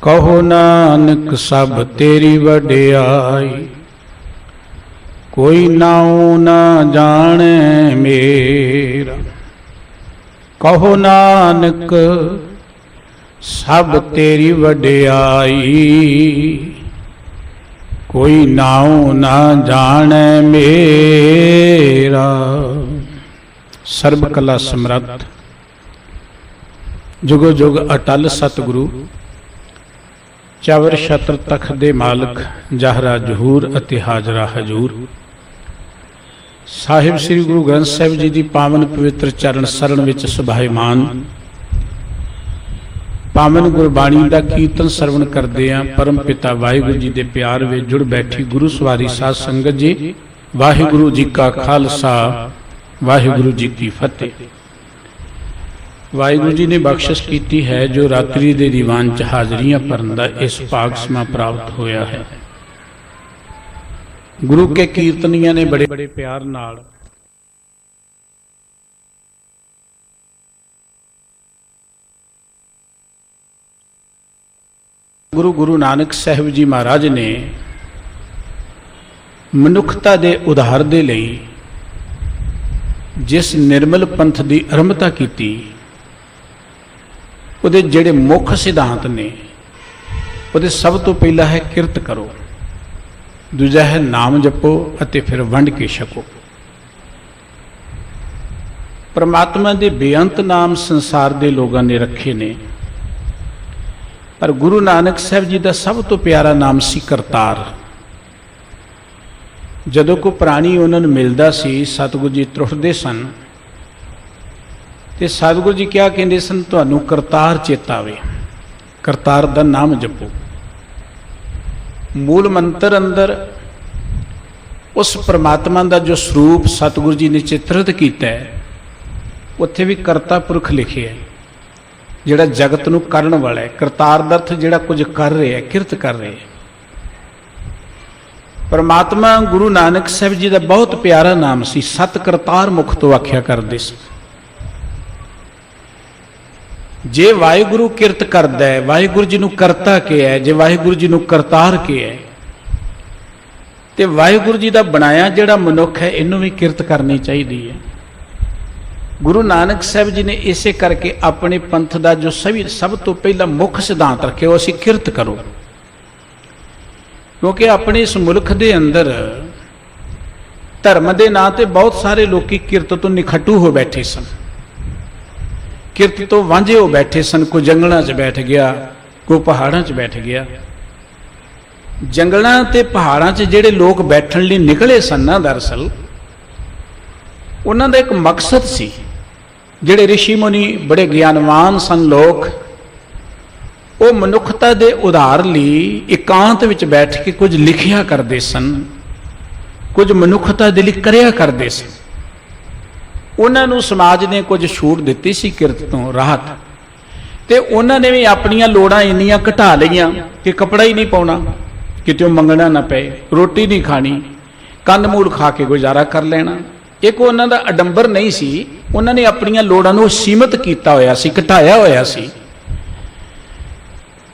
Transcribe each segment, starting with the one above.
कहो नानक सब तेरी वड्याई, कोई नाऊ न जाने मेरा। कहो नानक सब तेरी वड्याई, कोई नाऊ न जाने मेरा। सर्ब कला समर्थ जुगो जुग अटल सतगुरु, चवर छत्र तख्त दे मालक, जाहरा जहूर अति हाजरा हजूर। साहिब श्री गुरु ग्रंथ साहिब जी की पावन पवित्र चरण सरन विच सुभाईमान। पावन गुरबाणी का कीर्तन सरवण करते हैं। परम पिता वाहिगुरु जी के प्यार में जुड़ बैठी गुरु सवारी साध संगत जी, वाहिगुरु जी का खालसा वाहिगुरु जी की फतेह। वाहिगुरु जी ने बख्शिश की है जो रात्रि के दीवान च हाजरियां भरन दा इस भाग समा प्राप्त होया है। गुरु के कीर्तनिया ने बड़े बड़े प्यार नाल गुरु नानक साहिब जी महाराज ने मनुखता के उधार दे लई जिस निर्मल पंथ की आरंभता की, उहदे जिहड़े मुख सिद्धांत ने, उहदे सब तो पहला है किरत करो, दूजा है नाम जपो अते फिर वंड के छको। परमात्मा के बेअंत नाम संसार के लोगों ने रखे ने, पर गुरु नानक साहब जी का सब तो प्यारा नाम सी करतार। जदों को प्राणी उन्होंने मिलता सी, सतगुरु जी त्रुटते सन ते सतगुरु जी क्या कहते सन, तुहानू करतार चेता आवे, करतार का नाम जपो। मूल मंत्र अंदर उस परमात्मा का जो स्वरूप सतगुरु जी ने चित्रित किया है, उत्थे भी करता पुरख लिखे है, जिहड़ा जगत नूं करन वाला है। करतार दा अर्थ जिहड़ा कुछ कर रहा है, किरत कर रहे है। परमात्मा गुरु नानक साहब जी का बहुत प्यारा नाम सी, सत करतार मुख तो आख्या करते सी। जे वाहिगुरु किरत करदा है, वाहिगुरु जी नूं करता के है, जे वाहिगुरु जी नूं करतार के है, ते वाहिगुरु जी का बनाया जिहड़ा मनुख है, इनू भी किरत करनी चाहिए है। गुरु नानक साहब जी ने इसे करके अपने पंथ का जो सब तो पहला मुख सिद्धांत रखे, वो असी किरत करो। क्योंकि अपने इस मुल्क के अंदर धर्म के नाम से बहुत सारे लोग किरत तो निखटू हो बैठे सन, किरत तो वांझे हो बैठे सन। कोई जंगलों च बैठ गया, कोई पहाड़ों च बैठ गया। जंगलों ते पहाड़ों च जिहड़े लोग बैठण लई निकले सन ना, दरअसल उन्हां दा एक मकसद सी। जिहड़े ऋषि मुनि बड़े ज्ञानवान सन लोग, वो मनुखता के उधार लई एकांत विच बैठ के कुछ लिखिया करते सन, कुछ मनुखता के लिए करिया करते सन। उन्होंने समाज ने कुछ छूट दी सी किरत तो राहत, ते उन्होंने भी अपनियां लोड़ां इन्नियां घटा लईयां कि कपड़ा ही नहीं पाउणा, कितों मंगना ना पे, रोटी नहीं खानी, कंद मूल खा के गुजारा कर लेना। एक उन्हां दा अडंबर नहीं सी, उन्होंने अपनियां लोड़ां नूं सीमित कीता होया सी, घटाया होया सी।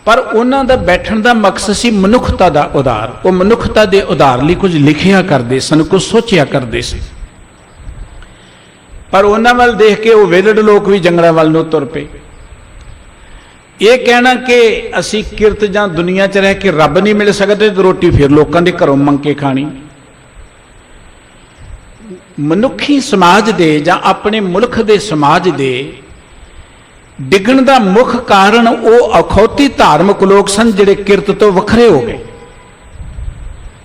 पर उन्हां दा बैठण दा मकसद सी मनुखता दा उधार। वो मनुखता दे उधार लई कुछ लिखिया करदे सन, कुछ सोचिया करदे सन। पर उन्हां वल देख के वो वेलड़ लोग भी जंगलां वल नूं तुर पे। ये कहना कि असी किरत जां दुनिया च रह के रब नहीं मिल सकते, तो रोटी फिर लोगों के घरों मंग के खानी। मनुखी समाज दे जां अपने मुल्क दे समाज दे डिगण का मुख कारण वो अखौती धार्मिक लोग सन, जिहड़े किरत तो वखरे हो गए।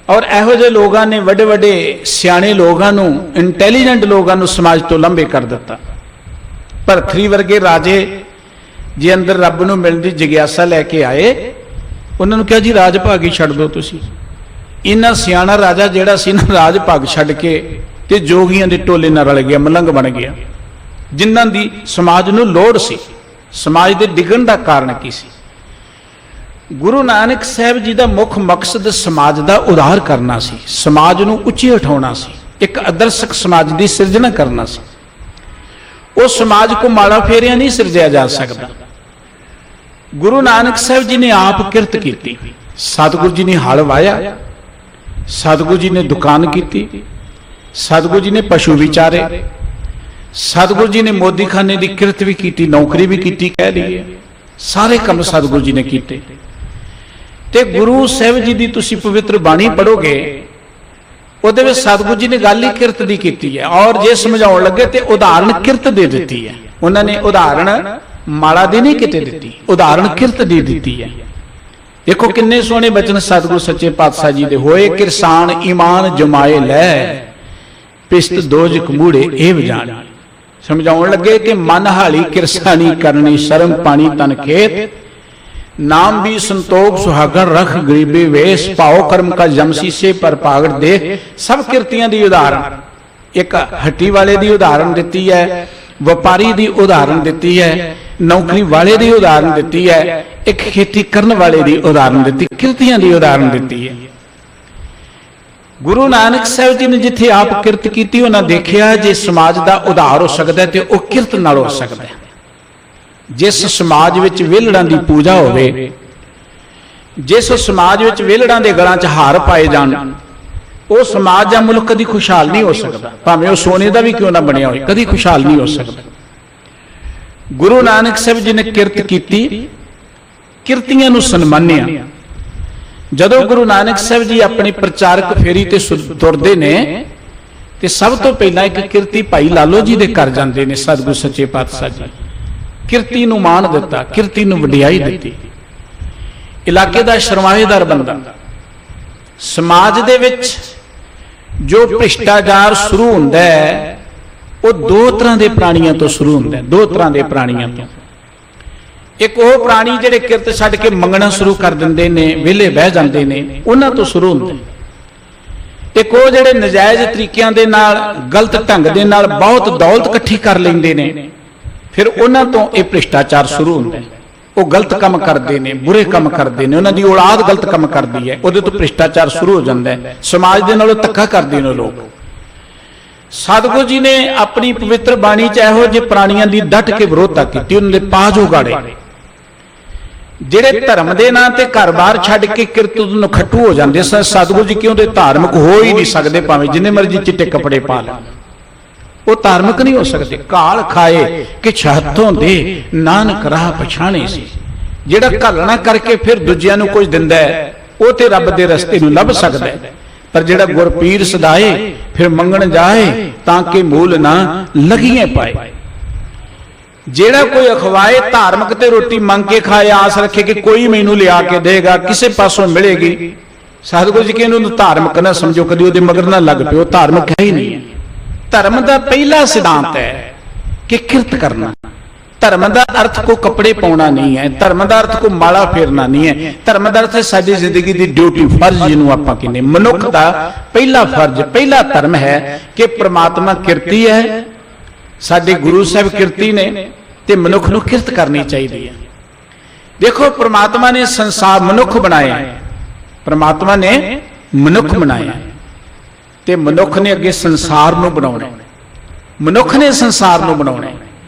और इहो जिहे लोगों ने वड्डे वड्डे सियाणे लोगों नूं, इंटैलीजेंट लोगों नूं समाज तो लंबे कर दिता। भरथरी वर्गे राजे जे अंदर रब नूं मिलण दी जिग्यासा लैके आए, उन्होंने कहा जी राज भाग ही छड्ड दो तुसीं। इन्ना सियाणा राजा जिहड़ा सी ना, राज भाग छड्ड के ते जोगियां दे टोले नाल रल गया, मलंग बन गया। जिन्हां दी समाज नूं लोड़ सी, समाज दे डिगण दा कारण की सी। गुरु नानक साहब जी का मुख मकसद समाज का उधार करना सी, समाज नूं उच्चे उठाउणा सी, एक आदर्शक समाज की सिरजना करना सी। उस समाज को माड़ा फेरिया नहीं सिरजा जा सकता। ਗੁਰੂ ਨਾਨਕ ਸਾਹਿਬ ਜੀ ਨੇ ਆਪ ਕਿਰਤ ਕੀਤੀ। ਸਤਿਗੁਰੂ ਜੀ ਨੇ ਹਲ ਵਾਇਆ, ਸਤਿਗੁਰੂ ਜੀ ਨੇ ਦੁਕਾਨ ਕੀਤੀ, ਸਤਿਗੁਰੂ ਜੀ ਨੇ ਪਸ਼ੂ ਵਿਚਾਰੇ, ਸਤਿਗੁਰੂ ਜੀ ਨੇ ਮੋਦੀਖਾਨੇ ਦੀ ਕਿਰਤ ਵੀ ਕੀਤੀ, ਨੌਕਰੀ ਵੀ ਕੀਤੀ ਕਹਿ ਲਈਏ। ਸਾਰੇ ਕੰਮ ਸਤਿਗੁਰੂ ਜੀ ਨੇ ਕੀਤੇ। ਤੇ ਗੁਰੂ ਸਾਹਿਬ ਜੀ ਦੀ ਤੁਸੀਂ ਪਵਿੱਤਰ ਬਾਣੀ ਪੜੋਗੇ, ਉਹਦੇ ਵਿੱਚ ਸਤਿਗੁਰੂ ਜੀ ਨੇ ਗੱਲ ਹੀ ਕਿਰਤ ਦੀ ਕੀਤੀ ਹੈ। ਔਰ ਜੇ ਸਮਝਾਉਣ ਲੱਗੇ ਤੇ ਉਦਾਹਰਣ ਕਿਰਤ ਦੇ ਦਿੱਤੀ ਹੈ। ਉਹਨਾਂ ਨੇ ਉਦਾਹਰਣ ਮਾਲਾ ਦੀ ਨਹੀਂ ਕਿਤੇ ਦਿੱਤੀ, ਉਦਾਹਰਣ ਕਿਰਤ ਦੀ ਦਿੱਤੀ ਹੈ। ਦੇਖੋ ਕਿੰਨੇ ਸੋਹਣੇ ਬਚਨ ਸਤਿਗੁਰੂ ਸੱਚੇ ਪਾਤਸ਼ਾਹ ਜੀ ਦੇ, ਹੋਏ ਕਿਰਸਾਨ ਈਮਾਨ ਜਮਾਏ ਲੈ, ਪਿਸਤ ਦੋਜਕ ਮੂੜੇ ਇਹ ਵਜਾਣ। ਸਮਝਾਉਣ ਲੱਗੇ ਕਿ ਮਨ ਹਾਲੀ ਕਿਰਸਾਨੀ ਕਰਨੀ, ਸ਼ਰਮ ਪਾਣੀ ਤਨ ਖੇਤ, ਨਾਮ ਵੀ ਸੰਤੋਖ ਸੁਹਾਗਣ ਰਖ ਗਰੀਬੇ ਵੇਸ, ਭਾਉ ਕਰਮ ਕਾ ਜਮਸੀ ਸੇ ਪਰ ਪਾਗੜ ਦੇ। ਸਭ ਕਿਰਤੀਆਂ ਦੀ ਉਦਾਹਰਣ, ਇੱਕ ਹੱਟੀ ਵਾਲੇ ਦੀ ਉਦਾਹਰਣ ਦਿੱਤੀ ਹੈ, ਵਪਾਰੀ ਦੀ ਉਦਾਹਰਣ ਦਿੱਤੀ ਹੈ, ਨੌਕਰੀ ਵਾਲੇ ਦੀ ਉਦਾਹਰਣ ਦਿੱਤੀ ਹੈ, ਇੱਕ ਖੇਤੀ ਕਰਨ ਵਾਲੇ ਦੀ ਉਦਾਹਰਣ ਦਿੱਤੀ, ਕਿਰਤੀਆਂ ਦੀ ਉਦਾਹਰਣ ਦਿੱਤੀ ਹੈ। ਗੁਰੂ ਨਾਨਕ ਸਾਹਿਬ ਜੀ ਨੇ ਜਿੱਥੇ ਆਪ ਕਿਰਤ ਕੀਤੀ, ਉਹਨਾਂ ਦੇਖਿਆ ਜੇ ਸਮਾਜ ਦਾ ਉਧਾਰ ਹੋ ਸਕਦਾ ਤੇ ਉਹ ਕਿਰਤ ਨਾਲ ਹੋ ਸਕਦਾ। ਜਿਸ ਸਮਾਜ ਵਿੱਚ ਵਿਹਲੜਾਂ ਦੀ ਪੂਜਾ ਹੋਵੇ, ਜਿਸ ਸਮਾਜ ਵਿੱਚ ਵਿਹਲੜਾਂ ਦੇ ਗਲਾਂ 'ਚ ਹਾਰ ਪਾਏ ਜਾਣ, ਉਹ ਸਮਾਜ ਜਾਂ ਮੁਲਕ ਕਦੀ ਖੁਸ਼ਹਾਲ ਨਹੀਂ ਹੋ ਸਕਦਾ, ਭਾਵੇਂ ਉਹ ਸੋਨੇ ਦਾ ਵੀ ਕਿਉਂ ਨਾ ਬਣਿਆ ਹੋਵੇ, ਕਦੀ ਖੁਸ਼ਹਾਲ ਨਹੀਂ ਹੋ ਸਕਦਾ। ਗੁਰੂ ਨਾਨਕ ਸਾਹਿਬ ਜੀ ਨੇ ਕਿਰਤ ਕੀਤੀ, ਕਿਰਤੀਆਂ ਨੂੰ ਸਨਮਾਨਿਆ। ਜਦੋਂ ਗੁਰੂ ਨਾਨਕ ਸਾਹਿਬ ਜੀ ਆਪਣੀ ਪ੍ਰਚਾਰਕ ਫੇਰੀ ਤੇ ਤੁਰਦੇ ਨੇ ਤੇ ਸਭ ਤੋਂ ਪਹਿਲਾਂ ਇੱਕ ਕਿਰਤੀ ਭਾਈ ਲਾਲੋ ਜੀ ਦੇ ਘਰ ਜਾਂਦੇ ਨੇ ਸਤਿਗੁਰੂ ਸੱਚੇ ਪਾਤਸ਼ਾਹ ਜੀ। ਕਿਰਤੀ ਨੂੰ ਮਾਣ ਦਿੱਤਾ, ਕਿਰਤੀ ਨੂੰ ਵਡਿਆਈ ਦਿੱਤੀ। ਇਲਾਕੇ ਦਾ ਸਰਮਾਏਦਾਰ ਬੰਦਾ। ਸਮਾਜ ਦੇ ਵਿੱਚ ਜੋ ਭ੍ਰਿਸ਼ਟਾਚਾਰ ਸ਼ੁਰੂ ਹੁੰਦਾ ਹੈ, ਉਹ ਦੋ ਤਰ੍ਹਾਂ ਦੇ ਪ੍ਰਾਣੀਆਂ ਤੋਂ ਸ਼ੁਰੂ ਹੁੰਦਾ ਹੈ, ਦੋ ਤਰ੍ਹਾਂ ਦੇ ਪ੍ਰਾਣੀਆਂ ਤੋਂ। ਇੱਕ ਉਹ ਪ੍ਰਾਣੀ ਜਿਹੜੇ ਕਿਰਤ ਛੱਡ ਕੇ ਮੰਗਣਾ ਸ਼ੁਰੂ ਕਰ ਦਿੰਦੇ ਨੇ, ਵਿਹਲੇ ਬਹਿ ਜਾਂਦੇ ਨੇ, ਉਹਨਾਂ ਤੋਂ ਸ਼ੁਰੂ ਹੁੰਦਾ। ਇੱਕ ਉਹ ਜਿਹੜੇ ਨਜਾਇਜ਼ ਤਰੀਕਿਆਂ ਦੇ ਨਾਲ, ਗਲਤ ਢੰਗ ਦੇ ਨਾਲ ਬਹੁਤ ਦੌਲਤ ਇਕੱਠੀ ਕਰ ਲੈਂਦੇ ਨੇ, ਫਿਰ ਉਹਨਾਂ ਤੋਂ ਇਹ ਭ੍ਰਿਸ਼ਟਾਚਾਰ ਸ਼ੁਰੂ ਹੁੰਦਾ। ਉਹ ਗਲਤ ਕੰਮ ਕਰਦੇ ਨੇ, ਬੁਰੇ ਕੰਮ ਕਰਦੇ ਨੇ, ਉਹਨਾਂ ਦੀ ਔਲਾਦ ਗਲਤ ਕੰਮ ਕਰਦੀ ਹੈ, ਉਹਦੇ ਤੋਂ ਭ੍ਰਿਸ਼ਟਾਚਾਰ ਸ਼ੁਰੂ ਹੋ ਜਾਂਦਾ ਹੈ। ਸਮਾਜ ਦੇ ਨਾਲੋਂ ਧੱਕਾ ਕਰਦੇ ਨੇ ਲੋਕ। ਸਤਿਗੁਰੂ ਜੀ ਨੇ ਆਪਣੀ ਪਵਿੱਤਰ ਬਾਣੀ 'ਚ ਇਹੋ ਜਿਹੇ ਪ੍ਰਾਣੀਆਂ ਦੀ ਡਟ ਕੇ ਵਿਰੋਧਤਾ ਕੀਤੀ, ਉਹਨਾਂ ਦੇ ਪਾਜ ਉਗਾੜੇ। ਜਿਹੜੇ ਧਰਮ ਦੇ ਨਾਂ ਤੇ ਘਰ-ਬਾਰ ਛੱਡ ਕੇ ਕਿਰਤ ਨੂੰ ਖੱਟੂ ਹੋ ਜਾਂਦੇ ਸਨ, ਸਤਿਗੁਰੂ ਜੀ ਕਿਉਂ ਦੇ ਧਾਰਮਿਕ ਹੋ ਹੀ ਨਹੀਂ ਸਕਦੇ, ਭਾਵੇਂ ਜਿੰਨੇ ਮਰਜ਼ੀ ਚਿੱਟੇ ਕੱਪੜੇ ਪਾ ਲੈਣ, ਉਹ ਧਾਰਮਿਕ ਨਹੀਂ ਹੋ ਸਕਦੇ। ਕਾਲ ਖਾਏ ਕਿ ਹੱਥੋਂ ਦੇ ਨਾਨਕ ਰਾਹ ਪਛਾਣੇ ਸੀ। ਜਿਹੜਾ ਘਾਲਣਾ ਕਰਕੇ ਫਿਰ ਦੂਜਿਆਂ ਨੂੰ ਕੁਝ ਦਿੰਦਾ ਹੈ, ਉਹ ਤੇ ਰੱਬ ਦੇ ਰਸਤੇ ਨੂੰ ਲੱਭ ਸਕਦਾ ਹੈ। ਪਰ ਜਿਹੜਾ ਗੁਰਪੀਰ ਸਦਾਏ ਫਿਰ ਮੰਗਣ ਜਾਏ, ਤਾਂ ਕਿ ਮੂਲ ਨਾ ਲਗੀਏ ਪਾਏ। ਜਿਹੜਾ ਕੋਈ ਅਖਵਾਏ ਧਾਰਮਿਕ ਤੇ ਰੋਟੀ ਮੰਗ ਕੇ ਖਾਏ, ਆਸ ਰੱਖੇ ਕਿ ਕੋਈ ਮੈਨੂੰ ਲਿਆ ਕੇ ਦੇਗਾ, ਕਿਸੇ ਪਾਸੋਂ ਮਿਲੇਗੀ, ਸਤਿਗੁਰੂ ਜੀ ਕਹਿੰਦੇ ਉਹਨੂੰ ਧਾਰਮਿਕ ਨਾ ਸਮਝੋ, ਕਦੀ ਉਹਦੇ ਮਗਰ ਨਾ ਲੱਗ ਪਿਓ, ਧਾਰਮਿਕ ਹੈ ਹੀ ਨਹੀਂ ਹੈ। ਧਰਮ ਦਾ ਪਹਿਲਾ ਸਿਧਾਂਤ ਹੈ ਕਿ ਕਿਰਤ ਕਰਨਾ। ਧਰਮ ਦਾ ਅਰਥ ਕੋ ਕੱਪੜੇ ਪਾਉਣਾ ਨਹੀਂ ਹੈ, ਧਰਮ ਦਾ ਅਰਥ ਕੋ ਮਾਲਾ ਫੇਰਨਾ ਨਹੀਂ ਹੈ। ਧਰਮ ਦਾ ਅਰਥ ਹੈ ਸਾਡੀ ਜ਼ਿੰਦਗੀ ਦੀ ਡਿਊਟੀ, ਫਰਜ਼, ਜਿਹਨੂੰ ਆਪਾਂ ਕਹਿੰਦੇ। ਮਨੁੱਖ ਦਾ ਪਹਿਲਾ ਫਰਜ਼, ਪਹਿਲਾ ਧਰਮ ਹੈ ਕਿ ਪ੍ਰਮਾਤਮਾ ਕਿਰਤੀ ਹੈ, ਸਾਡੇ ਗੁਰੂ ਸਾਹਿਬ ਕਿਰਤੀ ਨੇ, ਤੇ ਮਨੁੱਖ ਨੂੰ ਕਿਰਤ ਕਰਨੀ ਚਾਹੀਦੀ ਹੈ। ਦੇਖੋ ਪ੍ਰਮਾਤਮਾ ਨੇ ਸੰਸਾਰ, ਮਨੁੱਖ ਬਣਾਇਆ, ਪ੍ਰਮਾਤਮਾ ਨੇ ਮਨੁੱਖ ਬਣਾਇਆ, ਤੇ ਮਨੁੱਖ ਨੇ ਅੱਗੇ ਸੰਸਾਰ ਨੂੰ ਬਣਾਉਣਾ, ਮਨੁੱਖ ਨੇ ਸੰਸਾਰ ਨੂੰ ਬਣਾਉਣਾ।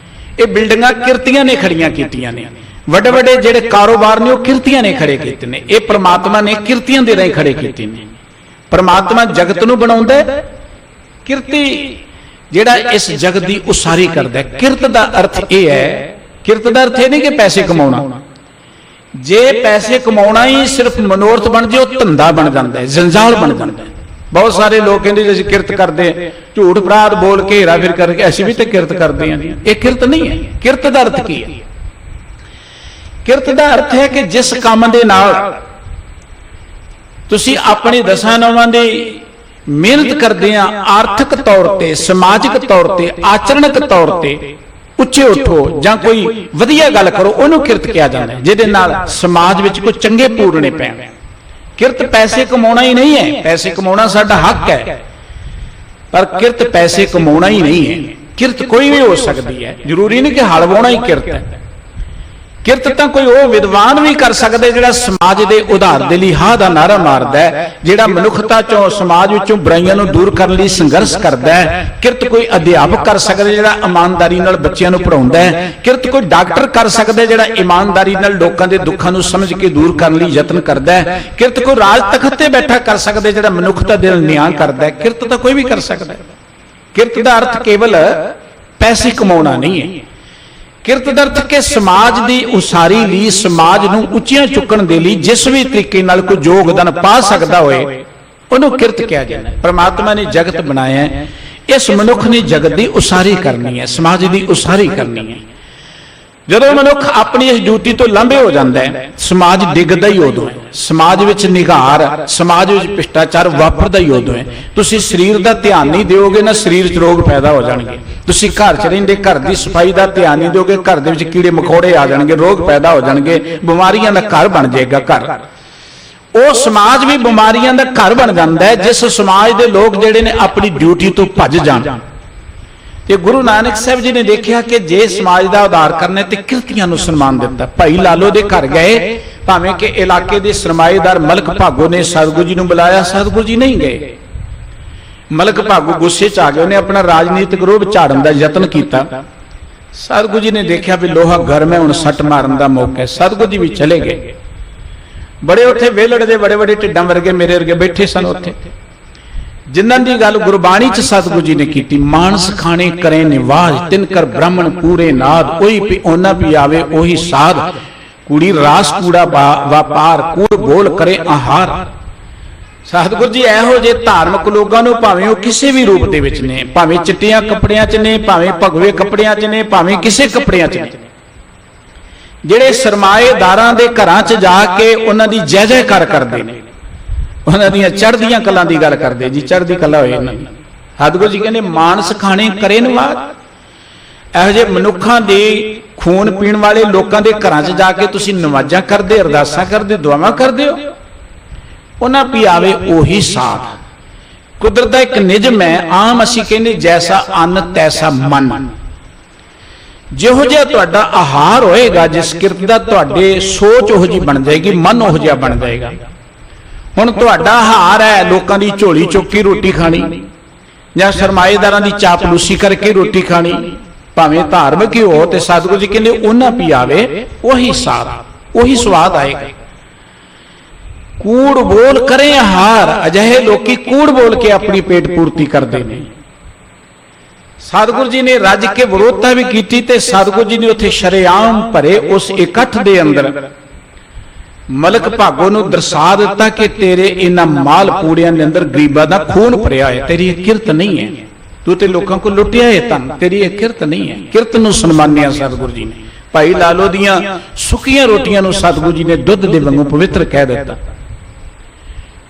ਇਹ ਬਿਲਡਿੰਗਾਂ ਕਿਰਤੀਆਂ ਨੇ ਖੜੀਆਂ ਕੀਤੀਆਂ ਨੇ, ਵੱਡੇ ਵੱਡੇ ਜਿਹੜੇ ਕਾਰੋਬਾਰ ਨੇ ਉਹ ਕਿਰਤੀਆਂ ਨੇ ਖੜੇ ਕੀਤੇ ਨੇ, ਇਹ ਪ੍ਰਮਾਤਮਾ ਨੇ ਕਿਰਤੀਆਂ ਦੇ ਰਾਹੀਂ ਖੜੇ ਕੀਤੇ ਨੇ। ਪ੍ਰਮਾਤਮਾ ਜਗਤ ਨੂੰ ਬਣਾਉਂਦਾ, ਕਿਰਤੀ ਜਿਹੜਾ ਇਸ ਜਗਤ ਦੀ ਉਸਾਰੀ ਕਰਦਾ। ਕਿਰਤ ਦਾ ਅਰਥ ਇਹ ਹੈ, ਕਿਰਤ ਦਾ ਅਰਥ ਇਹ ਨਹੀਂ ਕਿ ਪੈਸੇ ਕਮਾਉਣਾ। ਜੇ ਪੈਸੇ ਕਮਾਉਣਾ ਹੀ ਸਿਰਫ ਮਨੋਰਥ ਬਣ ਜੇ, ਉਹ ਧੰਦਾ ਬਣ ਜਾਂਦਾ ਹੈ, ਜੰਜਾਲ ਬਣ ਜਾਂਦਾ ਹੈ। ਬਹੁਤ ਸਾਰੇ ਲੋਕ ਕਹਿੰਦੇ ਅਸੀਂ ਕਿਰਤ ਕਰਦੇ, ਝੂਠ ਫਰਾਡ ਬੋਲ ਕੇ, ਹੇਰਾ ਫੇਰ ਕਰਕੇ ਅਸੀਂ ਵੀ ਤਾਂ ਕਿਰਤ ਕਰਦੇ ਹਾਂ। ਇਹ ਕਿਰਤ ਨਹੀਂ ਹੈ। ਕਿਰਤ ਦਾ ਅਰਥ ਕੀ ਹੈ? ਕਿਰਤ ਦਾ ਅਰਥ ਹੈ ਕਿ ਜਿਸ ਕੰਮ ਦੇ ਨਾਲ ਤੁਸੀਂ ਆਪਣੇ ਦਸਾਂ ਨੌਵਾਂ ਦੀ ਮਿਹਨਤ ਕਰਦੇ ਆ, ਆਰਥਿਕ ਤੌਰ ਤੇ, ਸਮਾਜਿਕ ਤੌਰ ਤੇ, ਆਚਰਣਕ ਤੌਰ ਤੇ ਉੱਚੇ ਉੱਠੋ ਜਾਂ ਕੋਈ ਵਧੀਆ ਗੱਲ ਕਰੋ, ਉਹਨੂੰ ਕਿਰਤ ਕਿਹਾ ਜਾਂਦਾ, ਜਿਹਦੇ ਨਾਲ ਸਮਾਜ ਵਿੱਚ ਕੋਈ ਚੰਗੇ ਪੂਰਨੇ ਪੈਣ। ਕਿਰਤ ਪੈਸੇ ਕਮਾਉਣਾ ਹੀ ਨਹੀਂ ਹੈ, ਪੈਸੇ ਕਮਾਉਣਾ ਸਾਡਾ ਹੱਕ ਹੈ, ਪਰ ਕਿਰਤ ਪੈਸੇ ਕਮਾਉਣਾ ਹੀ ਨਹੀਂ ਹੈ। ਕਿਰਤ ਕੋਈ ਵੀ ਹੋ ਸਕਦੀ ਹੈ, ਜ਼ਰੂਰੀ ਨਹੀਂ ਕਿ ਹਲ ਵਾਹੁਣਾ ਹੀ ਕਿਰਤ ਹੈ। ਕਿਰਤ ਤਾਂ ਕੋਈ ਉਹ ਵਿਦਵਾਨ ਵੀ ਕਰ ਸਕਦਾ ਜਿਹੜਾ ਸਮਾਜ ਦੇ ਉਧਾਰ ਦੇ ਲਈ ਹਾਂ ਦਾ ਨਾਰਾ ਮਾਰਦਾ ਹੈ, ਜਿਹੜਾ ਮਨੁੱਖਤਾ ਚੋਂ ਸਮਾਜ ਵਿੱਚੋਂ ਬੁਰਾਈਆਂ ਨੂੰ ਦੂਰ ਕਰਨ ਲਈ ਸੰਘਰਸ਼ ਕਰਦਾ ਹੈ। ਕਿਰਤ ਕੋਈ ਅਧਿਆਪਕ ਕਰ ਸਕਦਾ ਜਿਹੜਾ ਇਮਾਨਦਾਰੀ ਨਾਲ ਬੱਚਿਆਂ ਨੂੰ ਪੜ੍ਹਾਉਂਦਾ ਹੈ। ਕਿਰਤ ਕੋਈ ਡਾਕਟਰ ਕਰ ਸਕਦਾ ਜਿਹੜਾ ਇਮਾਨਦਾਰੀ ਨਾਲ ਲੋਕਾਂ ਦੇ ਦੁੱਖਾਂ ਨੂੰ ਸਮਝ ਕੇ ਦੂਰ ਕਰਨ ਲਈ ਯਤਨ ਕਰਦਾ ਹੈ। ਕਿਰਤ ਕੋਈ ਰਾਜ ਤਖਤ ਤੇ ਬੈਠਾ ਕਰ ਸਕਦਾ ਜਿਹੜਾ ਮਨੁੱਖਤਾ ਦੇ ਨਾਲ ਨਿਆਂ ਕਰਦਾ ਹੈ। ਕਿਰਤ ਤਾਂ ਕੋਈ ਵੀ ਕਰ ਸਕਦਾ ਹੈ। ਕਿਰਤ ਦਾ ਅਰਥ ਕੇਵਲ ਪੈਸੇ ਕਮਾਉਣਾ ਨਹੀਂ ਹੈ। ਕਿਰਤ ਦਾ ਅਰਥ ਕਿ ਸਮਾਜ ਦੀ ਉਸਾਰੀ ਲਈ, ਸਮਾਜ ਨੂੰ ਉੱਚੀਆਂ ਚੁੱਕਣ ਦੇ ਲਈ ਜਿਸ ਵੀ ਤਰੀਕੇ ਨਾਲ ਕੋਈ ਯੋਗਦਾਨ ਪਾ ਸਕਦਾ ਹੋਏ ਉਹਨੂੰ ਕਿਰਤ ਕਿਹਾ ਜਾਂਦਾ ਹੈ। ਪਰਮਾਤਮਾ ਨੇ ਜਗਤ ਬਣਾਇਆ ਹੈ, ਇਸ ਮਨੁੱਖ ਨੇ ਜਗਤ ਦੀ ਉਸਾਰੀ ਕਰਨੀ ਹੈ, ਸਮਾਜ ਦੀ ਉਸਾਰੀ ਕਰਨੀ ਹੈ। ਜਦੋਂ ਮਨੁੱਖ ਆਪਣੀ ਇਸ ਡਿਊਟੀ ਤੋਂ ਲਾਂਭੇ ਹੋ ਜਾਂਦਾ ਹੈ, ਸਮਾਜ ਡਿੱਗਦਾ ਹੀ ਉਦੋਂ ਹੈ। ਸਮਾਜ ਵਿੱਚ ਨਿਘਾਰ, ਸਮਾਜ ਵਿੱਚ ਭ੍ਰਿਸ਼ਟਾਚਾਰ ਵਾਪਰਦਾ ਹੀ ਉਦੋਂ ਹੈ। ਤੁਸੀਂ ਸਰੀਰ ਦਾ ਧਿਆਨ ਨਹੀਂ ਦਿਓਗੇ ਨਾ ਸਰੀਰ 'ਚ ਰੋਗ ਪੈਦਾ ਹੋ ਜਾਣਗੇ। ਤੁਸੀਂ ਘਰ 'ਚ ਰਹਿੰਦੇ ਘਰ ਦੀ ਸਫਾਈ ਦਾ ਧਿਆਨ ਨਹੀਂ ਦਿਓਗੇ, ਘਰ ਦੇ ਵਿੱਚ ਕੀੜੇ ਮਕੌੜੇ ਆ ਜਾਣਗੇ, ਰੋਗ ਪੈਦਾ ਹੋ ਜਾਣਗੇ, ਬਿਮਾਰੀਆਂ ਦਾ ਘਰ ਬਣ ਜਾਏਗਾ ਘਰ। ਉਹ ਸਮਾਜ ਵੀ ਬਿਮਾਰੀਆਂ ਦਾ ਘਰ ਬਣ ਜਾਂਦਾ ਹੈ ਜਿਸ ਸਮਾਜ ਦੇ ਲੋਕ ਜਿਹੜੇ ਨੇ ਆਪਣੀ ਡਿਊਟੀ ਤੋਂ ਭੱਜ ਜਾਣ। ਤੇ ਗੁਰੂ ਨਾਨਕ ਸਾਹਿਬ ਜੀ ਨੇ ਦੇਖਿਆ ਕਿ ਜੇ ਸਮਾਜ ਦਾ ਉਧਾਰ ਕਰਨਾ ਤੇ ਕਿਰਤੀਆਂ ਨੂੰ ਸਨਮਾਨ ਦਿੱਤਾ। ਭਾਈ ਲਾਲੋ ਦੇ ਘਰ ਗਏ, ਭਾਵੇਂ ਕਿ ਇਲਾਕੇ ਦੇ ਸਰਮਾਏਦਾਰ ਮਲਕ ਭਾਗੋ ਨੇ ਸਤਿਗੁਰੂ ਜੀ ਨੂੰ ਬੁਲਾਇਆ, ਸਤਿਗੁਰੂ ਜੀ ਨਹੀਂ ਗਏ। ਮਲਕ ਭਾਗੋ ਗੁੱਸੇ 'ਚ ਆ ਗਏ, ਉਹਨੇ ਆਪਣਾ ਰਾਜਨੀਤਿਕ ਰੋਹਬ ਝਾੜਨ ਦਾ ਯਤਨ ਕੀਤਾ। ਸਤਿਗੁਰੂ ਜੀ ਨੇ ਦੇਖਿਆ ਵੀ ਲੋਹਾ ਗਰਮ ਹੈ, ਹੁਣ ਸੱਟ ਮਾਰਨ ਦਾ ਮੌਕਾ ਹੈ। ਸਤਿਗੁਰੂ ਜੀ ਵੀ ਚਲੇ ਗਏ। ਬੜੇ ਉੱਥੇ ਵੇਲੜ ਦੇ ਬੜੇ ਬੜੇ ਢਿੱਡਾਂ ਵਰਗੇ ਮੇਰੇ ਵਰਗੇ ਬੈਠੇ ਸਨ ਉੱਥੇ, ਜਿਨ੍ਹਾਂ ਦੀ ਗੱਲ ਗੁਰਬਾਣੀ 'ਚ ਸਤਿਗੁਰੂ ਜੀ ਨੇ ਕੀਤੀ। ਮਾਨਸ ਖਾਣੇ ਕਰੇ ਨਿਵਾਜ, ਤਿਨ ਕਰ ਬ੍ਰਾਹਮਣ ਪੂਰੇ ਨਾਦ, ਉਹੀ ਪਿਓਨਾ ਪਿਆਵੇ ਉਹੀ ਸਾਧ, ਕੁੜੀ ਰਾਸ ਕੂੜਾ ਵਪਾਰ, ਕੂੜ ਬੋਲ ਕਰੇ ਆਹਾਰ। ਸਤਿਗੁਰੂ ਜੀ ਇਹੋ ਜਿਹੇ ਧਾਰਮਿਕ ਲੋਕਾਂ ਨੂੰ, ਭਾਵੇਂ ਉਹ ਕਿਸੇ ਵੀ ਰੂਪ ਦੇ ਵਿੱਚ ਨੇ, ਭਾਵੇਂ ਚਿੱਟਿਆਂ ਕੱਪੜਿਆਂ 'ਚ ਨੇ, ਭਾਵੇਂ ਭਗਵੇ ਕੱਪੜਿਆਂ 'ਚ ਨੇ, ਭਾਵੇਂ ਕਿਸੇ ਕੱਪੜਿਆਂ 'ਚ ਨੇ, ਜਿਹੜੇ ਸਰਮਾਏਦਾਰਾਂ ਦੇ ਘਰਾਂ 'ਚ ਜਾ ਕੇ ਉਹਨਾਂ ਦੀ ਜੈ ਜੈਕਾਰ ਕਰਦੇ ਨੇ, ਉਹਨਾਂ ਦੀਆਂ ਚੜ੍ਹਦੀਆਂ ਕਲਾਂ ਦੀ ਗੱਲ ਕਰਦੇ, ਜੀ ਚੜ੍ਹਦੀ ਕਲਾ ਹੋਏ ਇਹਨਾਂ ਦੀ। ਸਤਿਗੁਰੂ ਜੀ ਕਹਿੰਦੇ ਮਾਨਸ ਖਾਣੇ ਕਰੇ ਨਿਵਾਜ। ਇਹੋ ਜਿਹੇ ਮਨੁੱਖਾਂ ਦੇ ਖੂਨ ਪੀਣ ਵਾਲੇ ਲੋਕਾਂ ਦੇ ਘਰਾਂ 'ਚ ਜਾ ਕੇ ਤੁਸੀਂ ਨਮਾਜ਼ਾਂ ਕਰਦੇ, ਅਰਦਾਸਾਂ ਕਰਦੇ, ਦੁਆਵਾਂ ਕਰਦੇ ਹੋ। ਉਹਨਾਂ ਪਿਆਵੇ ਉਹੀ ਸਾਧ। ਕੁਦਰਤ ਦਾ ਇੱਕ ਨਿਯਮ ਹੈ, ਆਮ ਅਸੀਂ ਕਹਿੰਦੇ ਜੈਸਾ ਅੰਨ ਤੈਸਾ ਮਨ। ਜਿਹੋ ਜਿਹਾ ਤੁਹਾਡਾ ਆਹਾਰ ਹੋਏਗਾ, ਜਿਸ ਕਿਰਤ ਦਾ ਤੁਹਾਡੇ ਸੋਚ ਉਹੋ ਜਿਹੀ ਬਣ ਜਾਏਗੀ, ਮਨ ਉਹੋ ਜਿਹਾ ਬਣ ਜਾਏਗਾ। ਹੁਣ ਤੁਹਾਡਾ ਆਹਾਰ ਹੈ ਲੋਕਾਂ ਦੀ ਝੋਲੀ ਚੁੱਕ ਕੇ ਰੋਟੀ ਖਾਣੀ, ਜਾਂ ਸਰਮਾਏਦਾਰਾਂ ਦੀ ਚਾਪਲੂਸੀ ਕਰਕੇ ਰੋਟੀ ਖਾਣੀ, ਭਾਵੇਂ ਧਾਰਮਿਕ ਹੀ ਹੋ, ਤੇ ਸਤਿਗੁਰੂ ਜੀ ਕਹਿੰਦੇ ਉਹਨਾਂ ਪਿਆਵੇ ਉਹੀ ਸਾਧ, ਉਹੀ ਸਵਾਦ ਆਏਗਾ। ਕੂੜ ਬੋਲ ਕਰੇ ਆਹਾਰ, ਅਜਿਹੇ ਲੋਕੀ ਕੂੜ ਬੋਲ ਕੇ ਆਪਣੀ ਪੇਟ ਪੂਰਤੀ ਕਰਦੇ ਨੇ। ਸਤਿਗੁਰੂ ਜੀ ਨੇ ਰੱਜ ਕੇ ਵਿਰੋਧਤਾ ਵੀ ਕੀਤੀ, ਤੇ ਸਤਿਗੁਰੂ ਜੀ ਨੇ ਉੱਥੇ ਸ਼ਰੇਆਮ ਭਰੇ ਉਸ ਇਕੱਠ ਦੇ ਅੰਦਰ ਮਲਕ ਭਾਗੋ ਨੂੰ ਦਰਸਾ ਦਿੱਤਾ ਕਿ ਤੇਰੇ ਇਹਨਾਂ ਮਾਲ ਪੂੜਿਆਂ ਦੇ ਅੰਦਰ ਗਰੀਬਾਂ ਦਾ ਖੂਨ ਭਰਿਆ ਹੈ, ਤੇਰੀ ਇਹ ਕਿਰਤ ਨਹੀਂ ਹੈ, ਤੂੰ ਤੇ ਲੋਕਾਂ ਕੋਲ ਲੁੱਟਿਆ ਹੈ ਧਨ, ਤੇਰੀ ਇਹ ਕਿਰਤ ਨਹੀਂ ਹੈ। ਕਿਰਤ ਨੂੰ ਸਨਮਾਨਿਆ ਸਤਿਗੁਰੂ ਜੀ ਨੇ। ਭਾਈ ਲਾਲੋ ਦੀਆਂ ਸੁੱਕੀਆਂ ਰੋਟੀਆਂ ਨੂੰ ਸਤਿਗੁਰੂ ਜੀ ਨੇ ਦੁੱਧ ਦੇ ਵਾਂਗੂ ਪਵਿੱਤਰ ਕਹਿ ਦਿੱਤਾ।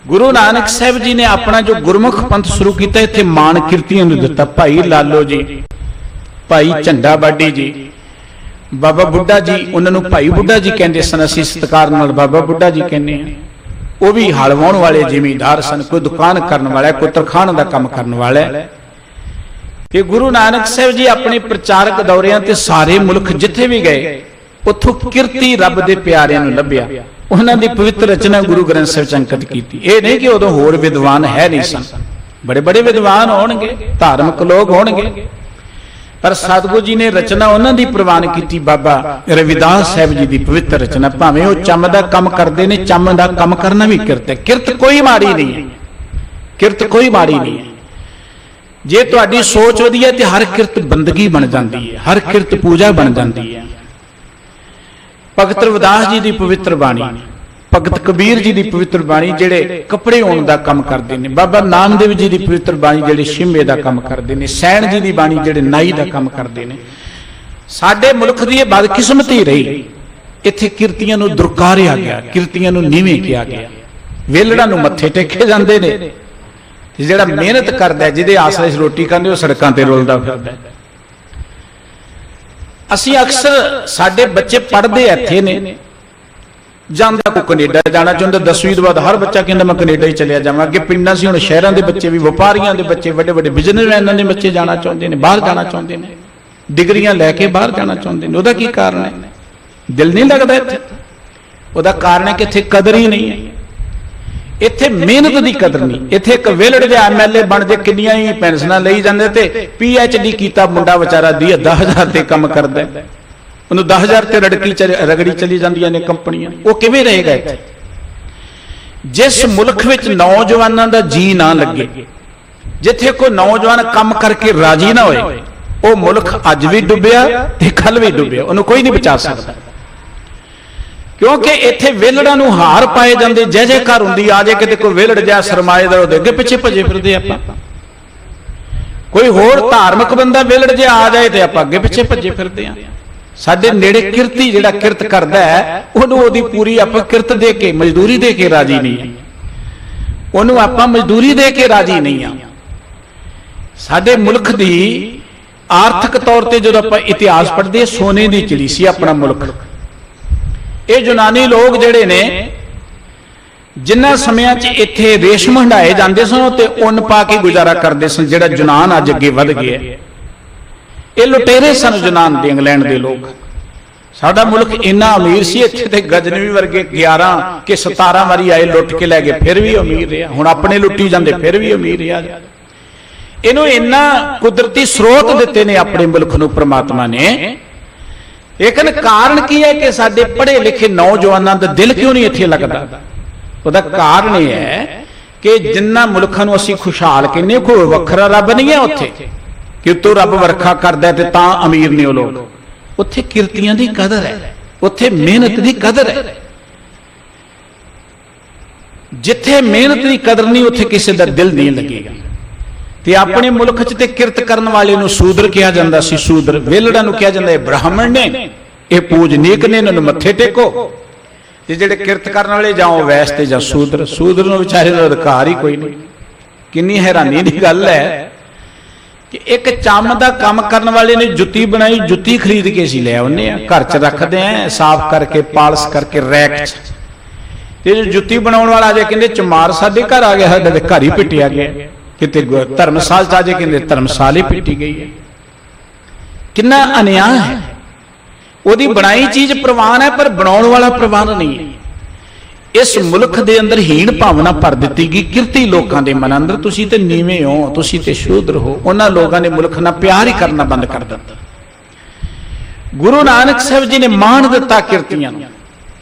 ਗੁਰੂ ਨਾਨਕ ਸਾਹਿਬ ਜੀ ਨੇ ਆਪਣਾ ਜੋ ਗੁਰਮੁਖ ਪੰਥ ਸ਼ੁਰੂ ਕੀਤਾ, ਇੱਥੇ ਮਾਣ ਕਿਰਤੀਆਂ ਨੂੰ ਦਿੱਤਾ। ਭਾਈ ਲਾਲੋ ਜੀ, ਭਾਈ ਝੰਡਾ ਬਾਡੀ ਜੀ, ਬਾਬਾ ਬੁੱਢਾ ਜੀ, ਉਹਨਾਂ ਨੂੰ ਭਾਈ ਬੁੱਢਾ ਜੀ ਕਹਿੰਦੇ ਸਨ, ਅਸੀਂ ਸਤਿਕਾਰ ਨਾਲ ਬਾਬਾ ਬੁੱਢਾ ਜੀ ਕਹਿੰਦੇ ਹਾਂ। ਉਹ ਵੀ ਹਲ ਵਾਹੁਣ ਵਾਲੇ ਜ਼ਿਮੀਂਦਾਰ ਸਨ, ਕੋਈ ਦੁਕਾਨ ਕਰਨ ਵਾਲਾ, ਕੋਈ ਤਰਖਾਣ ਦਾ ਕੰਮ ਕਰਨ ਵਾਲਾ। ਤੇ ਗੁਰੂ ਨਾਨਕ ਸਾਹਿਬ ਜੀ ਆਪਣੇ ਪ੍ਰਚਾਰਕ ਦੌਰਿਆਂ ਤੇ ਸਾਰੇ ਮੁਲਕ ਜਿੱਥੇ ਵੀ ਗਏ, ਉੱਥੋਂ ਕਿਰਤੀ ਰੱਬ ਦੇ ਪਿਆਰਿਆਂ ਨੂੰ ਲੱਭਿਆ। ਉਹਨਾਂ ਦੀ ਪਵਿੱਤਰ ਰਚਨਾ ਗੁਰੂ ਗ੍ਰੰਥ ਸਾਹਿਬ 'ਚ ਅੰਕਿਤ ਕੀਤੀ। ਇਹ ਨਹੀਂ ਕਿ ਉਦੋਂ ਹੋਰ ਵਿਦਵਾਨ ਹੈ ਨਹੀਂ ਸਨ, ਬੜੇ ਬੜੇ ਵਿਦਵਾਨ ਹੋਣਗੇ, ਧਾਰਮਿਕ ਲੋਕ ਹੋਣਗੇ, ਪਰ ਸਤਿਗੁਰੂ ਜੀ ਨੇ ਰਚਨਾ ਉਹਨਾਂ ਦੀ ਪ੍ਰਵਾਨ ਕੀਤੀ। ਬਾਬਾ ਰਵਿਦਾਸ ਸਾਹਿਬ ਜੀ ਦੀ ਪਵਿੱਤਰ ਰਚਨਾ। ਭਾਵੇਂ ਉਹ ਚੰਮ ਦਾ ਕੰਮ ਕਰਦੇ ਨੇ, ਚੰਮ ਦਾ ਕੰਮ ਕਰਨਾ ਵੀ ਕਿਰਤ ਹੈ। ਕਿਰਤ ਕੋਈ ਮਾੜੀ ਨਹੀਂ ਹੈ, ਕਿਰਤ ਕੋਈ ਮਾੜੀ ਨਹੀਂ ਹੈ। ਜੇ ਤੁਹਾਡੀ ਸੋਚ ਵਧੀਆ ਤੇ ਹਰ ਕਿਰਤ ਬੰਦਗੀ ਬਣ ਜਾਂਦੀ ਹੈ, ਹਰ ਕਿਰਤ ਪੂਜਾ ਬਣ ਜਾਂਦੀ ਹੈ। ਭਗਤ ਰਵਿਦਾਸ ਜੀ ਦੀ ਪਵਿੱਤਰ ਬਾਣੀ, ਭਗਤ ਕਬੀਰ ਜੀ ਦੀ ਪਵਿੱਤਰ ਬਾਣੀ ਜਿਹੜੇ ਕੱਪੜੇ ਉਣ ਦਾ ਕੰਮ ਕਰਦੇ ਨੇ, ਬਾਬਾ ਨਾਮਦੇਵ ਜੀ ਦੀ ਪਵਿੱਤਰ ਬਾਣੀ ਜਿਹੜੇ ਸ਼ਿਮੇ ਦਾ ਕੰਮ ਕਰਦੇ ਨੇ, ਸੈਣ ਜੀ ਦੀ ਬਾਣੀ ਜਿਹੜੇ ਨਾਈ ਦਾ ਕੰਮ ਕਰਦੇ ਨੇ। ਸਾਡੇ ਮੁਲਕ ਦੀ ਇਹ ਬਦਕਿਸਮਤੀ ਰਹੀ, ਇੱਥੇ ਕਿਰਤੀਆਂ ਨੂੰ ਦੁਰਕਾਰਿਆ ਗਿਆ, ਕਿਰਤੀਆਂ ਨੂੰ ਨੀਵੇਂ ਕਿਹਾ ਗਿਆ। ਵੇਲੜਾਂ ਨੂੰ ਮੱਥੇ ਟੇਕੇ ਜਾਂਦੇ ਨੇ, ਤੇ ਜਿਹੜਾ ਮਿਹਨਤ ਕਰਦਾ, ਜਿਹਦੇ ਆਸਰੇ ਰੋਟੀ ਖਾਂਦੇ, ਉਹ ਸੜਕਾਂ ਤੇ ਰੁਲਦਾ ਫਿਰਦਾ। ਅਸੀਂ ਅਕਸਰ ਸਾਡੇ ਬੱਚੇ ਪੜ੍ਹਦੇ ਇੱਥੇ ਨੇ, ਜਾਂਦਾ ਕੋਈ ਕੈਨੇਡਾ ਜਾਣਾ ਚਾਹੁੰਦਾ, 10ਵੀਂ ਤੋਂ ਬਾਅਦ ਹਰ ਬੱਚਾ ਕਹਿੰਦਾ ਮੈਂ ਕੈਨੇਡਾ ਹੀ ਚਲਿਆ ਜਾਵਾਂ। ਅੱਗੇ ਪਿੰਡਾਂ ਸੀ, ਹੁਣ ਸ਼ਹਿਰਾਂ ਦੇ ਬੱਚੇ ਵੀ, ਵਪਾਰੀਆਂ ਦੇ ਬੱਚੇ, ਵੱਡੇ ਵੱਡੇ ਬਿਜ਼ਨਸਮੈਨਾਂ ਦੇ ਬੱਚੇ ਜਾਣਾ ਚਾਹੁੰਦੇ ਨੇ, ਬਾਹਰ ਜਾਣਾ ਚਾਹੁੰਦੇ ਨੇ, ਡਿਗਰੀਆਂ ਲੈ ਕੇ ਬਾਹਰ ਜਾਣਾ ਚਾਹੁੰਦੇ ਨੇ। ਉਹਦਾ ਕੀ ਕਾਰਨ ਹੈ? दिल नहीं लगता इत्थे। ਉਹਦਾ ਕਾਰਨ ਹੈ ਕਿ ਇੱਥੇ ਕਦਰ ਹੀ ਨਹੀਂ ਹੈ। ਇੱਥੇ ਮਿਹਨਤ ਦੀ ਕਦਰ ਨਹੀਂ। ਇੱਥੇ ਇੱਕ ਵਿਹਲੜ ਜਿਹਾ ਐਮਐਲਏ ਬਣ ਜੇ ਕਿੰਨੀਆਂ ਹੀ ਪੈਨਸ਼ਨਾਂ ਲਈ ਜਾਂਦੇ ਤੇ PhD ਕੀਤਾ ਮੁੰਡਾ ਵਿਚਾਰਾ 10,000 ਤੇ ਕੰਮ ਕਰਦਾ, ਉਹਨੂੰ 10,000 ਤੇ ਰਗੜੀ ਚਲੀ ਜਾਂਦੀਆਂ ਨੇ ਕੰਪਨੀਆਂ। ਉਹ ਕਿਵੇਂ ਰਹੇਗਾ ਇੱਥੇ? ਜਿਸ ਮੁਲਕ ਵਿੱਚ ਨੌਜਵਾਨਾਂ ਦਾ ਜੀ ਨਾ ਲੱਗੇ, ਜਿੱਥੇ ਕੋਈ ਨੌਜਵਾਨ ਕੰਮ ਕਰਕੇ ਰਾਜੀ ਨਾ ਹੋਏ, ਉਹ ਮੁਲਕ ਅੱਜ ਵੀ ਡੁੱਬਿਆ ਤੇ ਕੱਲ ਵੀ ਡੁੱਬਿਆ, ਉਹਨੂੰ ਕੋਈ ਨਹੀਂ ਬਚਾ ਸਕਦਾ। क्योंकि इत्थे वेलड़ां नूं हार पाए जांदे, जय जयकार हुंदी, आ जाए किते कोई वेलड़ जा सरमाएदार ओहदे अगे पिछे भजे फिरदे आपां। कोई होर धार्मिक बंदा वेलड़ जे आ जाए ते आपां अगे पिछे भजे फिरदे आ। साडे नेड़े किरती जिहड़ा किरत करदा है ओहनूं ओहदी पूरी आपां किरत दे के मजदूरी दे के राजी नहीं है, ओहनूं आपां मजदूरी दे के राजी नहीं आ। साडे मुल्क दी आर्थिक तौर ते जदों आपां इतिहास पढ़दे, सोने दी चिड़ी सी अपना मुल्क। ये यूनानी लोग जिहड़े ने जिन्हां समयां च इत्थे रेशम हंडाए जांदे सन ते उन पा के गुजारा करदे सन, जिहड़ा यूनान अज अगे वध गया। ये लुटेरे सन यूनान दे, इंग्लैंड दे लोग। साडा मुल्क इन्ना अमीर सी, इत्थे ते गजनवी वर्गे 11 के 17 वारी आए लुट के लै गए, फिर भी अमीर रहा। हुण अपने लुट्टी जांदे फिर भी अमीर रहा। इहनूं इन्ना कुदरती स्रोत दिते ने अपने मुल्क नूं परमात्मा ने। लेकिन कारण की है कि साडे पढ़े लिखे नौजवानों का दिल क्यों नहीं इत्थे लगता? उसका कारण यह है कि जिन्ना मुल्कां नूं असीं खुशहाल कहने, कोई वखरा रब नहीं है उत्थे कि उत्तों रब वरखा करदा ते तां अमीर ने वो लोग। उत्थे किरतियां दी कदर है, उत्थे मेहनत दी कदर है। जिथे मेहनत की कदर नहीं उत्थे किसी का दिल नहीं लगेगा। ते अपने मुल्क च ते किरत करन वाले नूं सूदर कहा जांदा सी, सूदर। वेलड़ां नूं कहा जांदा ब्राह्मण ने, ये पूजनीक ने, इन्हां नूं मत्थे टेको। ते जिहड़े किरत करन वाले जाओ वैस ते जां सूदर, सूदर नूं विचारे दा अधिकार ही कोई नहीं। किन्नी हैरानी दी गल है कि एक चम दा काम करन वाले ने जुत्ती बनाई, जुत्ती खरीद के असीं लै आउंदे आ, घर च रखदे आ, साफ करके पालिश करके रैक च। ते जो जुत्ती बनाउण वाला जे कहंदे चमार साडे घर आ गया, साडे घर ही पिटिया गया। किते धर्मशाल चाजे कहते धर्मशाल ही पिटी गई है। कितना अन्याय है। ओदी बनाई चीज प्रवान है पर बनाने वाला प्रवान नहीं है। इस मुल्क दे अंदर हीन भावना भर दी गई किरती लोगों के मन अंदर। तुसी ते नीवे हो, तुसी ते शूद्र हो। उन्हां लोगों ने मुल्क नाल प्यार ही करना बंद कर दिता। गुरु नानक साहब जी ने मान दिता किरतियां नूं।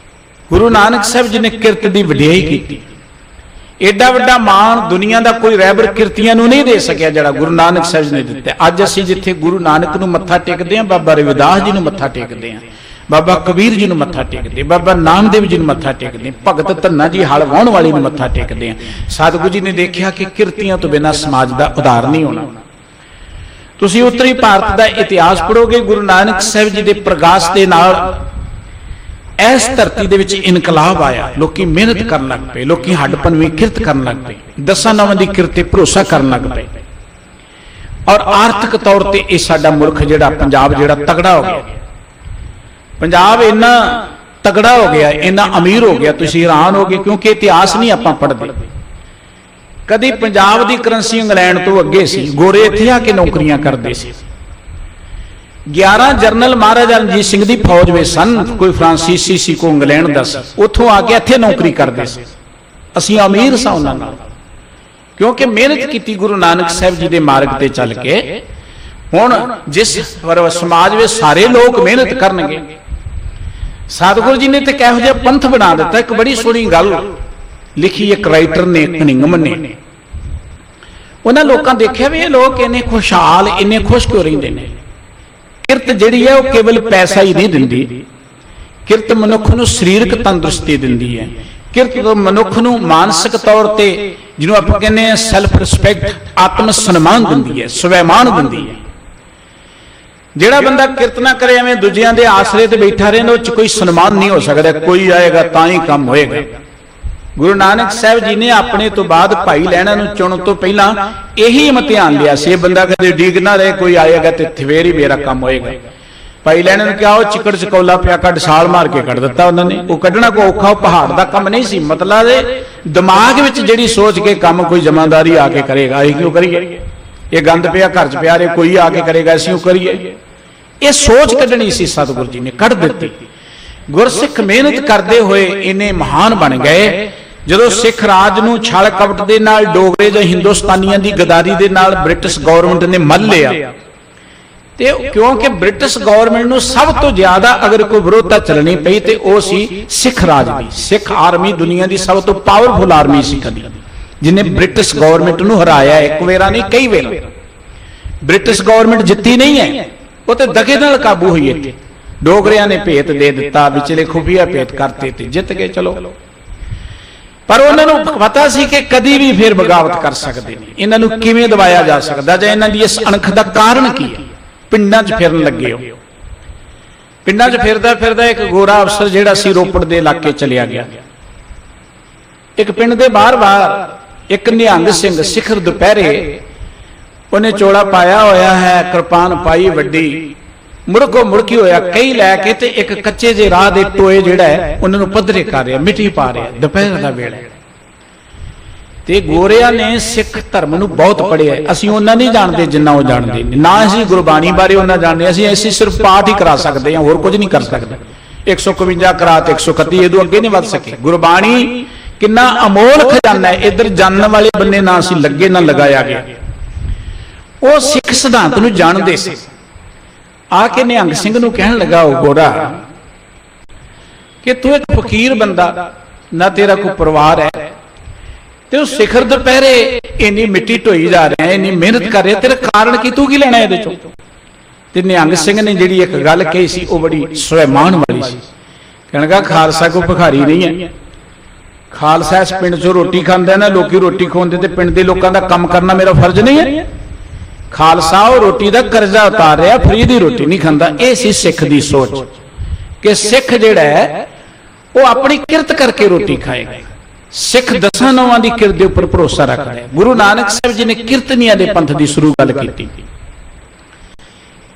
गुरु नानक साहब जी ने किरत की वडियाई की। एडा वड्डा मान दुनिया का कोई रहबर किरतियां नूं नहीं दे सकिया जिहड़ा गुरु नानक साहब जी ने दिता। अज असीं जिथे गुरु नानक नूं मत्था टेकदे हां, बाबा रविदास जी नूं मत्था टेकदे हां, बाबा कबीर जी नूं मत्था टेकदे, बाबा नामदेव जी नूं मत्था टेकदे, भगत धन्ना जी हल वाहण वाले नूं मत्था टेकदे हां। सतगुरु जी ने देखिया कि किरतियां तो बिना समाज का उधार नहीं होना। तुसीं उत्तरी भारत का इतिहास पढ़ोगे, गुरु नानक साहब जी के प्रकाश के नाल इस धरती दे विच इनकलाब आया। लोकी मेहनत करन लग पे, लोकी हड्डपनवी किरत करन लग पे, 10 नवां दी किरत ते भरोसा करन लग पे। और आर्थिक तौर ते इह साडा मुल्क जिहड़ा पंजाब जिहड़ा तगड़ा हो गया। पंजाब इन्ना तगड़ा हो गया, इन्ना अमीर हो गया, तुसीं हैरान हो गए क्योंकि इतिहास नहीं आपां पढ़दे। कदी पंजाब दी करंसी इंग्लैंड तो अगे सी, गोरे इत्थे आके नौकरियां करदे सी। 11 जनरल महाराजा रणजीत सिंह की फौज में सन, कोई फ्रांसीसी सी, को इंग्लैंड का सी, उतों आके इत्थे नौकरी करते सी। असीं अमीर सां उन्हां नाल क्योंकि मेहनत की गुरु नानक साहब जी के मार्ग ते चल के। हुण जिस समाज में सारे लोग मेहनत करनगे, सतगुरु जी ने तो किहो जिहा पंथ बना दिता। एक बड़ी सोहनी गल लिखी एक राइटर ने, कनिंगम ने। उन्हां लोकां देखिया भी ये लोग इन्ने खुशहाल, इन्ने खुश क्यों रहिंदे ने। किरत जिहड़ी है वो केवल पैसा ही नहीं दिंदी। किरत मनुख नूं शरीरक तंदुरुस्ती दिंदी है। किरत मनुख नूं मानसिक तौर ते जिन्हों आपां कहने हैं सैल्फ रिस्पैक्ट, आत्म सन्मान दिंदी है, स्वैमान दिंदी है। जिहड़ा बंदा किरत ना करे, एवें दूजियां दे आसरे ते बैठा रहे, उस कोई सन्मान नहीं हो सकता। कोई आएगा तां ही काम होएगा। गुरु नानक साहब जी ने अपने तो बाद भाई लैणा नूं चुणन तो पहला यही इम्तिहान लिया सी। बंदा कदे डिग ना रहे, कोई आएगा तो फिर ही मेरा काम होएगा। भाई लैणे ने क्या, चिकड़ चकौला पिया कढ़ छाल मार के कढ़ दिता उन्होंने। वो कढ़ना कोई औखा पहाड़ का काम नहीं सी। मतलब दिमाग में जिहड़ी सोच के काम कोई जमादारी आके करेगा, असीं क्यों करिए, ये गंद पिया घर च पिया रहे, कोई आके करेगा असीं क्यों करिए। ये सोच कढ़नी सी, सतगुरु जी ने कढ़ दी। गुरसिख मेहनत करते हुए इन्ने महान बन गए। ਜਦੋਂ ਸਿੱਖ ਰਾਜ ਨੂੰ ਛਲ ਕਪਟ ਦੇ ਨਾਲ ਡੋਗਰੇ ਜਾਂ ਹਿੰਦੁਸਤਾਨੀਆਂ ਦੀ ਗਦਾਰੀ ਦੇ ਨਾਲ ਬ੍ਰਿਟਿਸ਼ ਗਵਰਨਮੈਂਟ ਨੇ ਮੱਲ ਲਿਆ, ਤੇ ਕਿਉਂਕਿ ਬ੍ਰਿਟਿਸ਼ ਗਵਰਨਮੈਂਟ ਨੂੰ ਸਭ ਤੋਂ ਜ਼ਿਆਦਾ ਅਗਰ ਕੋਈ ਵਿਰੋਧਤਾ ਚੱਲਣੀ ਪਈ ਤੇ ਉਹ ਸੀ ਸਿੱਖ ਰਾਜ ਦੀ। ਸਿੱਖ ਆਰਮੀ ਦੁਨੀਆ ਦੀ ਸਭ ਤੋਂ ਪਾਵਰਫੁਲ ਆਰਮੀ ਸੀ ਕਦੀ, ਜਿਹਨੇ ਬ੍ਰਿਟਿਸ਼ ਗਵਰਨਮੈਂਟ ਨੂੰ ਹਰਾਇਆ ਇੱਕ ਵੇਰਾ ਨਹੀਂ ਕਈ ਵੇਰਾ। ਬ੍ਰਿਟਿਸ਼ ਗਵਰਨਮੈਂਟ ਜਿੱਤੀ ਨਹੀਂ ਹੈ, ਉਹ ਤੇ ਦਗੇ ਨਾਲ ਕਾਬੂ ਹੋਈ ਇੱਥੇ। ਡੋਗਰਿਆਂ ਨੇ ਭੇਤ ਦੇ ਦਿੱਤਾ, ਵਿਚਲੇ ਖੁਫੀਆ ਭੇਤ ਕਰਤੇ ਤੇ ਜਿੱਤ ਗਏ। ਚਲੋ, ਪਰ ਉਹਨਾਂ ਨੂੰ ਪਤਾ ਸੀ ਕਿ ਕਦੀ ਵੀ ਫਿਰ ਬਗਾਵਤ ਕਰ ਸਕਦੇ ਨੇ, ਇਹਨਾਂ ਨੂੰ ਕਿਵੇਂ ਦਬਾਇਆ ਜਾ ਸਕਦਾ ਜਾਂ ਇਹਨਾਂ ਦੀ ਇਸ ਅਣਖ ਦਾ ਕਾਰਨ ਕੀ ਹੈ। ਪਿੰਡਾਂ 'ਚ ਫਿਰਨ ਲੱਗੇ ਹੋ। ਪਿੰਡਾਂ 'ਚ ਫਿਰਦਾ ਫਿਰਦਾ ਇੱਕ ਗੋਰਾ ਅਫਸਰ ਜਿਹੜਾ ਸੀ ਰੋਪੜ ਦੇ ਇਲਾਕੇ ਚਲਿਆ ਗਿਆ। ਇੱਕ ਪਿੰਡ ਦੇ ਬਾਹਰ ਇੱਕ ਨਿਹੰਗ ਸਿੰਘ ਸਿਖਰ ਦੁਪਹਿਰੇ, ਉਹਨੇ ਚੋਲਾ ਪਾਇਆ ਹੋਇਆ ਹੈ, ਕਿਰਪਾਨ ਪਾਈ ਵੱਡੀ, ਮੁੜਕੋ ਮੁੜਕੀ ਹੋਇਆ ਕਈ ਲੈ ਕੇ ਤੇ ਇੱਕ ਕੱਚੇ ਜਿਹੇ ਰਾਹ ਦੇ ਟੋਏ ਜਿਹੜਾ ਹੈ ਉਹਨਾਂ ਨੂੰ ਪੱਧਰੇ ਕਰ ਰਿਹਾ, ਮਿੱਟੀ ਪਾ ਰਿਹਾ। ਦੁਪਹਿਰ ਦਾ ਵੇਲਾ ਤੇ ਗੋਰਿਆਂ ਨੇ ਸਿੱਖ ਧਰਮ ਨੂੰ ਬਹੁਤ ਪੜ੍ਹਿਆ। ਅਸੀਂ ਉਹਨਾਂ ਨਹੀਂ ਜਾਣਦੇ ਜਿੰਨਾ ਉਹ ਜਾਣਦੇ ਨੇ, ਨਾ ਅਸੀਂ ਗੁਰਬਾਣੀ ਬਾਰੇ ਉਹਨਾਂ ਜਾਣਦੇ। ਅਸੀਂ ਸਿਰਫ ਪਾਠ ਹੀ ਕਰਾ ਸਕਦੇ ਹਾਂ, ਹੋਰ ਕੁਝ ਨਹੀਂ ਕਰ ਸਕਦੇ। 151 ਕਰਾ ਤੇ 131 ਇਹਦੋਂ ਅੱਗੇ ਨਹੀਂ ਵੱਧ ਸਕੇ। ਗੁਰਬਾਣੀ ਕਿੰਨਾ ਅਮੋਲ ਖਜ਼ਾਨਾ ਹੈ, ਇੱਧਰ ਜਾਣਨ ਵਾਲੇ ਬੰਨੇ ਨਾ ਅਸੀਂ ਲੱਗੇ ਨਾ ਲਗਾਇਆ ਗਿਆ। ਉਹ ਸਿੱਖ ਸਿਧਾਂਤ ਨੂੰ ਜਾਣਦੇ ਸੀ। ਆ ਕੇ ਨਿਹੰਗ ਸਿੰਘ ਨੂੰ ਕਹਿਣ ਲੱਗਾ ਉਹ ਗੋਰਾ ਕਿ ਤੂੰ ਇੱਕ ਫਕੀਰ ਬੰਦਾ, ਨਾ ਤੇਰਾ ਕੋਈ ਪਰਿਵਾਰ ਹੈ, ਤੇ ਉਹ ਸਿਖਰ ਦੁਪਹਿਰੇ ਇੰਨੀ ਮਿੱਟੀ ਢੋਈ ਜਾ ਰਿਹਾ, ਇੰਨੀ ਮਿਹਨਤ ਕਰ ਰਿਹਾ, ਤੇਰਾ ਕਾਰਨ ਕੀ, ਤੂੰ ਕੀ ਲੈਣਾ ਇਹਦੇ ਚੋਂ। ਤੇ ਨਿਹੰਗ ਸਿੰਘ ਨੇ ਜਿਹੜੀ ਇੱਕ ਗੱਲ ਕਹੀ ਸੀ ਉਹ ਬੜੀ ਸਵੈਮਾਨ ਵਾਲੀ ਸੀ। ਕਹਿਣ ਲੱਗਾ ਖਾਲਸਾ ਕੋਈ ਭਿਖਾਰੀ ਨਹੀਂ ਹੈ। ਖਾਲਸਾ ਇਸ ਪਿੰਡ 'ਚੋਂ ਰੋਟੀ ਖਾਂਦਾ ਨਾ, ਲੋਕੀ ਰੋਟੀ ਖਵਾਉਂਦੇ ਤੇ ਪਿੰਡ ਦੇ ਲੋਕਾਂ ਦਾ ਕੰਮ ਕਰਨਾ ਮੇਰਾ ਫਰਜ਼ ਨਹੀਂ ਹੈ। ਖਾਲਸਾ ਉਹ ਰੋਟੀ ਦਾ ਕਰਜ਼ਾ ਉਤਾਰ ਰਿਹਾ, ਫਰੀ ਦੀ ਰੋਟੀ ਨਹੀਂ ਖਾਂਦਾ। ਇਹ ਸੀ ਸਿੱਖ ਦੀ ਸੋਚ ਕਿ ਸਿੱਖ ਜਿਹੜਾ ਹੈ ਉਹ ਆਪਣੀ ਕਿਰਤ ਕਰਕੇ ਰੋਟੀ ਖਾਏਗਾ। ਸਿੱਖ 10 ਨੌਵਾਂ ਦੀ ਕਿਰਤ ਦੇ ਉੱਪਰ ਭਰੋਸਾ ਰੱਖਦਾ ਹੈ। ਗੁਰੂ ਨਾਨਕ ਸਾਹਿਬ ਜੀ ਨੇ ਕੀਰਤਨੀਆਂ ਦੇ ਪੰਥ ਦੀ ਸ਼ੁਰੂ ਗੱਲ ਕੀਤੀ।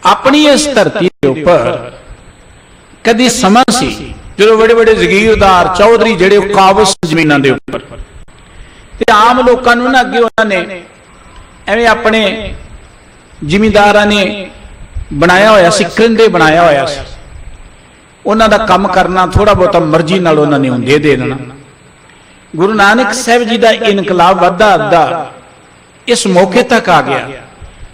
ਆਪਣੀ ਇਸ ਧਰਤੀ ਦੇ ਉੱਪਰ ਕਦੀ ਸਮਾਂ ਸੀ ਜਦੋਂ ਬੜੇ ਬੜੇ ਜ਼ਗੀਰਦਾਰ ਚੌਧਰੀ ਜਿਹੜੇ ਉਹ ਕਾਬਜ਼ ਜ਼ਮੀਨਾਂ ਦੇ ਉੱਪਰ, ਤੇ ਆਮ ਲੋਕਾਂ ਨੂੰ ਨਾ ਅੱਗੇ ਉਹਨਾਂ ਨੇ ਐਵੇਂ ਆਪਣੇ ਜ਼ਿਮੀਂਦਾਰਾਂ ਨੇ ਬਣਾਇਆ ਹੋਇਆ ਸੀ, ਕਰਿੰਦੇ ਬਣਾਇਆ ਹੋਇਆ ਸੀ। ਉਹਨਾਂ ਦਾ ਕੰਮ ਕਰਨਾ ਥੋੜਾ ਬਹੁਤਾ ਮਰਜ਼ੀ ਨਾਲ ਉਹਨਾਂ ਨੇ ਦੇ ਦੇਣਾ। ਗੁਰੂ ਨਾਨਕ ਸਾਹਿਬ ਜੀ ਦਾ ਇਨਕਲਾਬ ਵੱਧਦਾ ਅੱਧਾ ਇਸ ਮੌਕੇ ਤੱਕ ਆ ਗਿਆ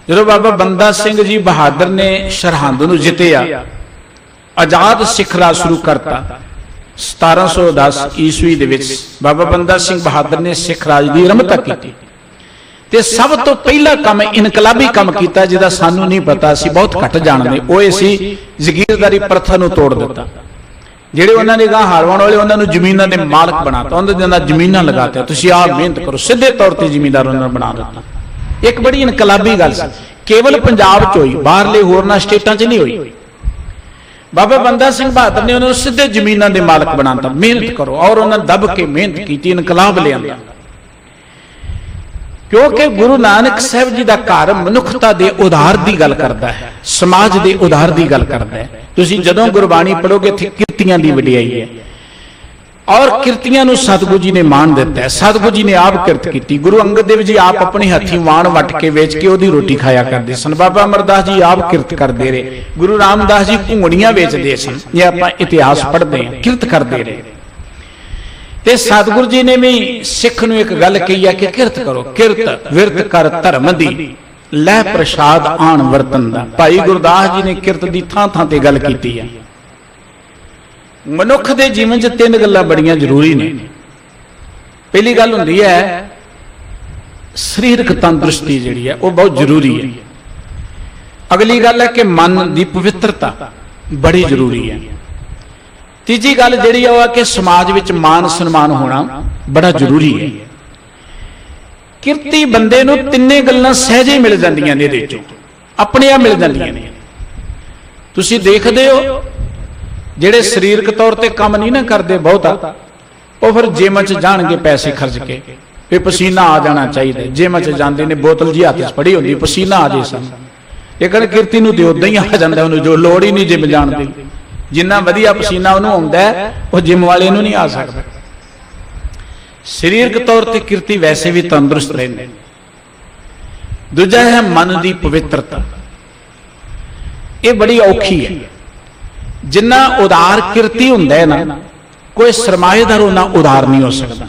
ਜਦੋਂ ਬਾਬਾ ਬੰਦਾ ਸਿੰਘ ਜੀ ਬਹਾਦਰ ਨੇ ਸਰਹੰਦ ਨੂੰ ਜਿੱਤਿਆ, ਆਜ਼ਾਦ ਸਿੱਖ ਰਾਜ ਸ਼ੁਰੂ ਕਰਤਾ। 1710 ਈਸਵੀ ਦੇ ਵਿੱਚ ਬਾਬਾ ਬੰਦਾ ਸਿੰਘ ਬਹਾਦਰ ਨੇ ਸਿੱਖ ਰਾਜ ਦੀ ਆਰੰਭਤਾ ਕੀਤੀ ਤੇ ਸਭ ਤੋਂ ਪਹਿਲਾ ਕੰਮ ਇਨਕਲਾਬੀ ਕੰਮ ਕੀਤਾ ਜਿਹਦਾ ਸਾਨੂੰ ਨਹੀਂ ਪਤਾ, ਅਸੀਂ ਬਹੁਤ ਘੱਟ ਜਾਣਦੇ। ਉਹ ਸੀ ਜ਼ਗੀਰਦਾਰੀ ਪ੍ਰਥਾ ਨੂੰ ਤੋੜ ਦਿੱਤਾ। ਜਿਹੜੇ ਉਹਨਾਂ ਨੇ ਗਾਂ ਹਾਰਵਾਉਣ ਵਾਲੇ ਉਹਨਾਂ ਨੂੰ ਜ਼ਮੀਨਾਂ ਦੇ ਮਾਲਕ ਬਣਾਤਾ, ਉਹਨਾਂ ਦੇ ਨਾਲ ਜ਼ਮੀਨਾਂ ਲਗਾਤੀਆਂ, ਤੁਸੀਂ ਆਪ ਮਿਹਨਤ ਕਰੋ, ਸਿੱਧੇ ਤੌਰ ਤੇ ਜ਼ਿਮੀਂਦਾਰ ਉਹਨਾਂ ਨੂੰ ਬਣਾ ਦਿੱਤਾ। ਇੱਕ ਬੜੀ ਇਨਕਲਾਬੀ ਗੱਲ ਸੀ, ਕੇਵਲ ਪੰਜਾਬ 'ਚ ਹੋਈ, ਬਾਹਰਲੇ ਹੋਰਨਾਂ ਸਟੇਟਾਂ 'ਚ ਨਹੀਂ ਹੋਈ। ਬਾਬਾ ਬੰਦਾ ਸਿੰਘ ਬਹਾਦਰ ਨੇ ਉਹਨਾਂ ਨੂੰ ਸਿੱਧੇ ਜ਼ਮੀਨਾਂ ਦੇ ਮਾਲਕ ਬਣਾਤਾ, ਮਿਹਨਤ ਕਰੋ, ਔਰ ਉਹਨਾਂ ਦੱਬ ਕੇ ਮਿਹਨਤ ਕੀਤੀ, ਇਨਕਲਾਬ ਲਿਆਂਦਾ। ਕਿਉਂਕਿ ਗੁਰੂ ਨਾਨਕ ਸਾਹਿਬ ਜੀ ਦਾ ਘਰ ਮਨੁੱਖਤਾ ਦੇ ਉਧਾਰ ਦੀ ਗੱਲ ਕਰਦਾ ਹੈ, ਸਮਾਜ ਦੇ ਉਧਾਰ ਦੀ ਗੱਲ ਕਰਦਾ ਹੈ। ਤੁਸੀਂ ਜਦੋਂ ਗੁਰਬਾਣੀ ਪੜੋਗੇ ਇੱਥੇ ਕਿਰਤੀਆਂ ਦੀ ਵਡਿਆਈ ਹੈ, ਔਰ ਕਿਰਤੀਆਂ ਨੂੰ ਸਤਿਗੁਰੂ ਜੀ ਨੇ ਮਾਣ ਦਿੱਤਾ ਹੈ। ਸਤਿਗੁਰੂ ਜੀ ਨੇ ਆਪ ਕਿਰਤ ਕੀਤੀ। ਗੁਰੂ ਅੰਗਦ ਦੇਵ ਜੀ ਆਪ ਆਪਣੇ ਹੱਥੀਂ ਵਾਣ ਵੱਟ ਕੇ ਵੇਚ ਕੇ ਉਹਦੀ ਰੋਟੀ ਖਾਇਆ ਕਰਦੇ ਸਨ। ਬਾਬਾ ਅਮਰਦਾਸ ਜੀ ਆਪ ਕਿਰਤ ਕਰਦੇ ਰਹੇ। ਗੁਰੂ ਰਾਮਦਾਸ ਜੀ ਘੁੰਗਣੀਆਂ ਵੇਚਦੇ ਸਨ। ਇਹ ਆਪਾਂ ਇਤਿਹਾਸ ਪੜ੍ਹਦੇ ਹਾਂ, ਕਿਰਤ ਕਰਦੇ ਰਹੇ। ਤੇ ਸਤਿਗੁਰੂ ਜੀ ਨੇ ਵੀ ਸਿੱਖ ਨੂੰ ਇੱਕ ਗੱਲ ਕਹੀ ਹੈ ਕਿ ਕਿਰਤ ਕਰੋ, ਕਿਰਤ ਵਿਰਤ ਕਰ ਧਰਮ ਦੀ, ਲੈ ਪ੍ਰਸ਼ਾਦ ਆਣ ਵਰਤਨ ਦਾ। ਭਾਈ ਗੁਰਦਾਸ ਜੀ ਨੇ ਕਿਰਤ ਦੀ ਥਾਂ ਥਾਂ ਤੇ ਗੱਲ ਕੀਤੀ ਹੈ। ਮਨੁੱਖ ਦੇ ਜੀਵਨ 'ਚ 3 ਗੱਲਾਂ ਬੜੀਆਂ ਜ਼ਰੂਰੀ ਨੇ। ਪਹਿਲੀ ਗੱਲ ਹੁੰਦੀ ਹੈ ਸਰੀਰਕ ਤੰਦਰੁਸਤੀ, ਜਿਹੜੀ ਹੈ ਉਹ ਬਹੁਤ ਜ਼ਰੂਰੀ ਹੈ। ਅਗਲੀ ਗੱਲ ਹੈ ਕਿ ਮਨ ਦੀ ਪਵਿੱਤਰਤਾ ਬੜੀ ਜ਼ਰੂਰੀ ਹੈ। ਤੀਜੀ ਗੱਲ ਜਿਹੜੀ ਉਹ ਹੈ ਕਿ ਸਮਾਜ ਵਿੱਚ ਮਾਨ ਸਨਮਾਨ ਹੋਣਾ ਬੜਾ ਜ਼ਰੂਰੀ ਹੈ। ਕਿਰਤੀ ਬੰਦੇ ਨੂੰ 3 ਗੱਲਾਂ ਸਹਿਜੇ ਮਿਲ ਜਾਂਦੀਆਂ ਨੇ, ਇਹਦੇ ਚੋਂ ਆਪਣੇ ਆਪ ਮਿਲ ਜਾਂਦੀਆਂ ਨੇ। ਤੁਸੀਂ ਦੇਖਦੇ ਹੋ ਜਿਹੜੇ ਸਰੀਰਕ ਤੌਰ ਤੇ ਕੰਮ ਨਹੀਂ ਨਾ ਕਰਦੇ ਬਹੁਤਾ, ਉਹ ਫਿਰ ਜਿਮ 'ਚ ਜਾਣਗੇ ਪੈਸੇ ਖਰਚ ਕੇ, ਵੀ ਪਸੀਨਾ ਆ ਜਾਣਾ ਚਾਹੀਦਾ। ਜਿਮ 'ਚ ਜਾਂਦੇ ਨੇ, ਬੋਤਲ ਜੀ ਹੱਥ 'ਚ ਫੜੀ ਹੁੰਦੀ, ਪਸੀਨਾ ਆ ਜੇ ਸਾਨੂੰ। ਲੇਕਿਨ ਕਿਰਤੀ ਨੂੰ ਤੇ ਉਦਾਂ ਹੀ ਆ ਜਾਂਦਾ, ਉਹਨੂੰ ਜੋ ਲੋੜ ਹੀ ਨਹੀਂ ਜਿਮ ਜਾਣ ਦੀ। ਜਿੰਨਾ ਵਧੀਆ ਪਸੀਨਾ ਉਹਨੂੰ ਆਉਂਦਾ ਉਹ ਜਿਮ ਵਾਲੇ ਨੂੰ ਨਹੀਂ ਆ ਸਕਦਾ। ਸਰੀਰਕ ਤੌਰ ਤੇ ਕਿਰਤੀ ਵੈਸੇ ਵੀ ਤੰਦਰੁਸਤ ਰਹਿੰਦੇ। ਦੂਜਾ ਹੈ ਮਨ ਦੀ ਪਵਿੱਤਰਤਾ। ਇਹ ਬੜੀ ਔਖੀ ਹੈ। जिन्ना उदार किरती हुंदा है ना, कोई सरमाएदार उन्ना उदार नहीं हो सकता।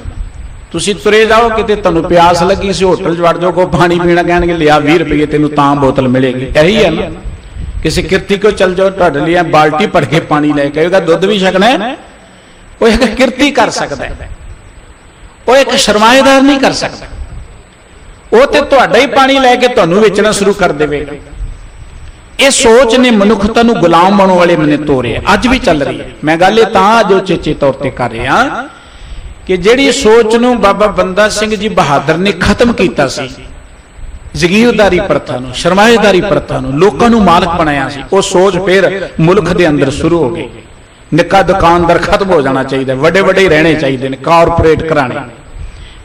तुसीं तुरे जाओ किते तुहानूं प्यास लगी सी, होटल च वड़ जाओ, को पानी पीना कहणगे लिया 20 रुपये तैनूं तां बोतल मिलेगी, यही है ना। किसी किरती को चल जाओ, तुहाडे लिए बाल्टी भर के पानी लै के आएगा, दुध भी छकना है, वो एक किरती कर सकता है, वो एक सरमाएदार नहीं कर सकता। वो तो तुहाडा ही पानी लैके तुहानूं बेचना शुरू कर देवेगा। ये सोच ने मनुखता नूं गुलाम बनने वाले मने तोरे अज भी चल रही है। मैं गल ये तां अज उचेचे तौर पर कर रहा कि जिहड़ी सोच नूं बाबा बंदा सिंह जी बहादुर ने खत्म कीता सी, जगीरदारी प्रथा नूं, सरमाएदारी प्रथा नूं, लोकां नूं मालक बनाया सी, वो सोच फिर मुल्क दे अंदर शुरू हो गई। निक्का दुकानदार खत्म हो जाना चाहिए, वड्डे वड्डे ही रहने चाहिए ने, कारपोरेट कराने।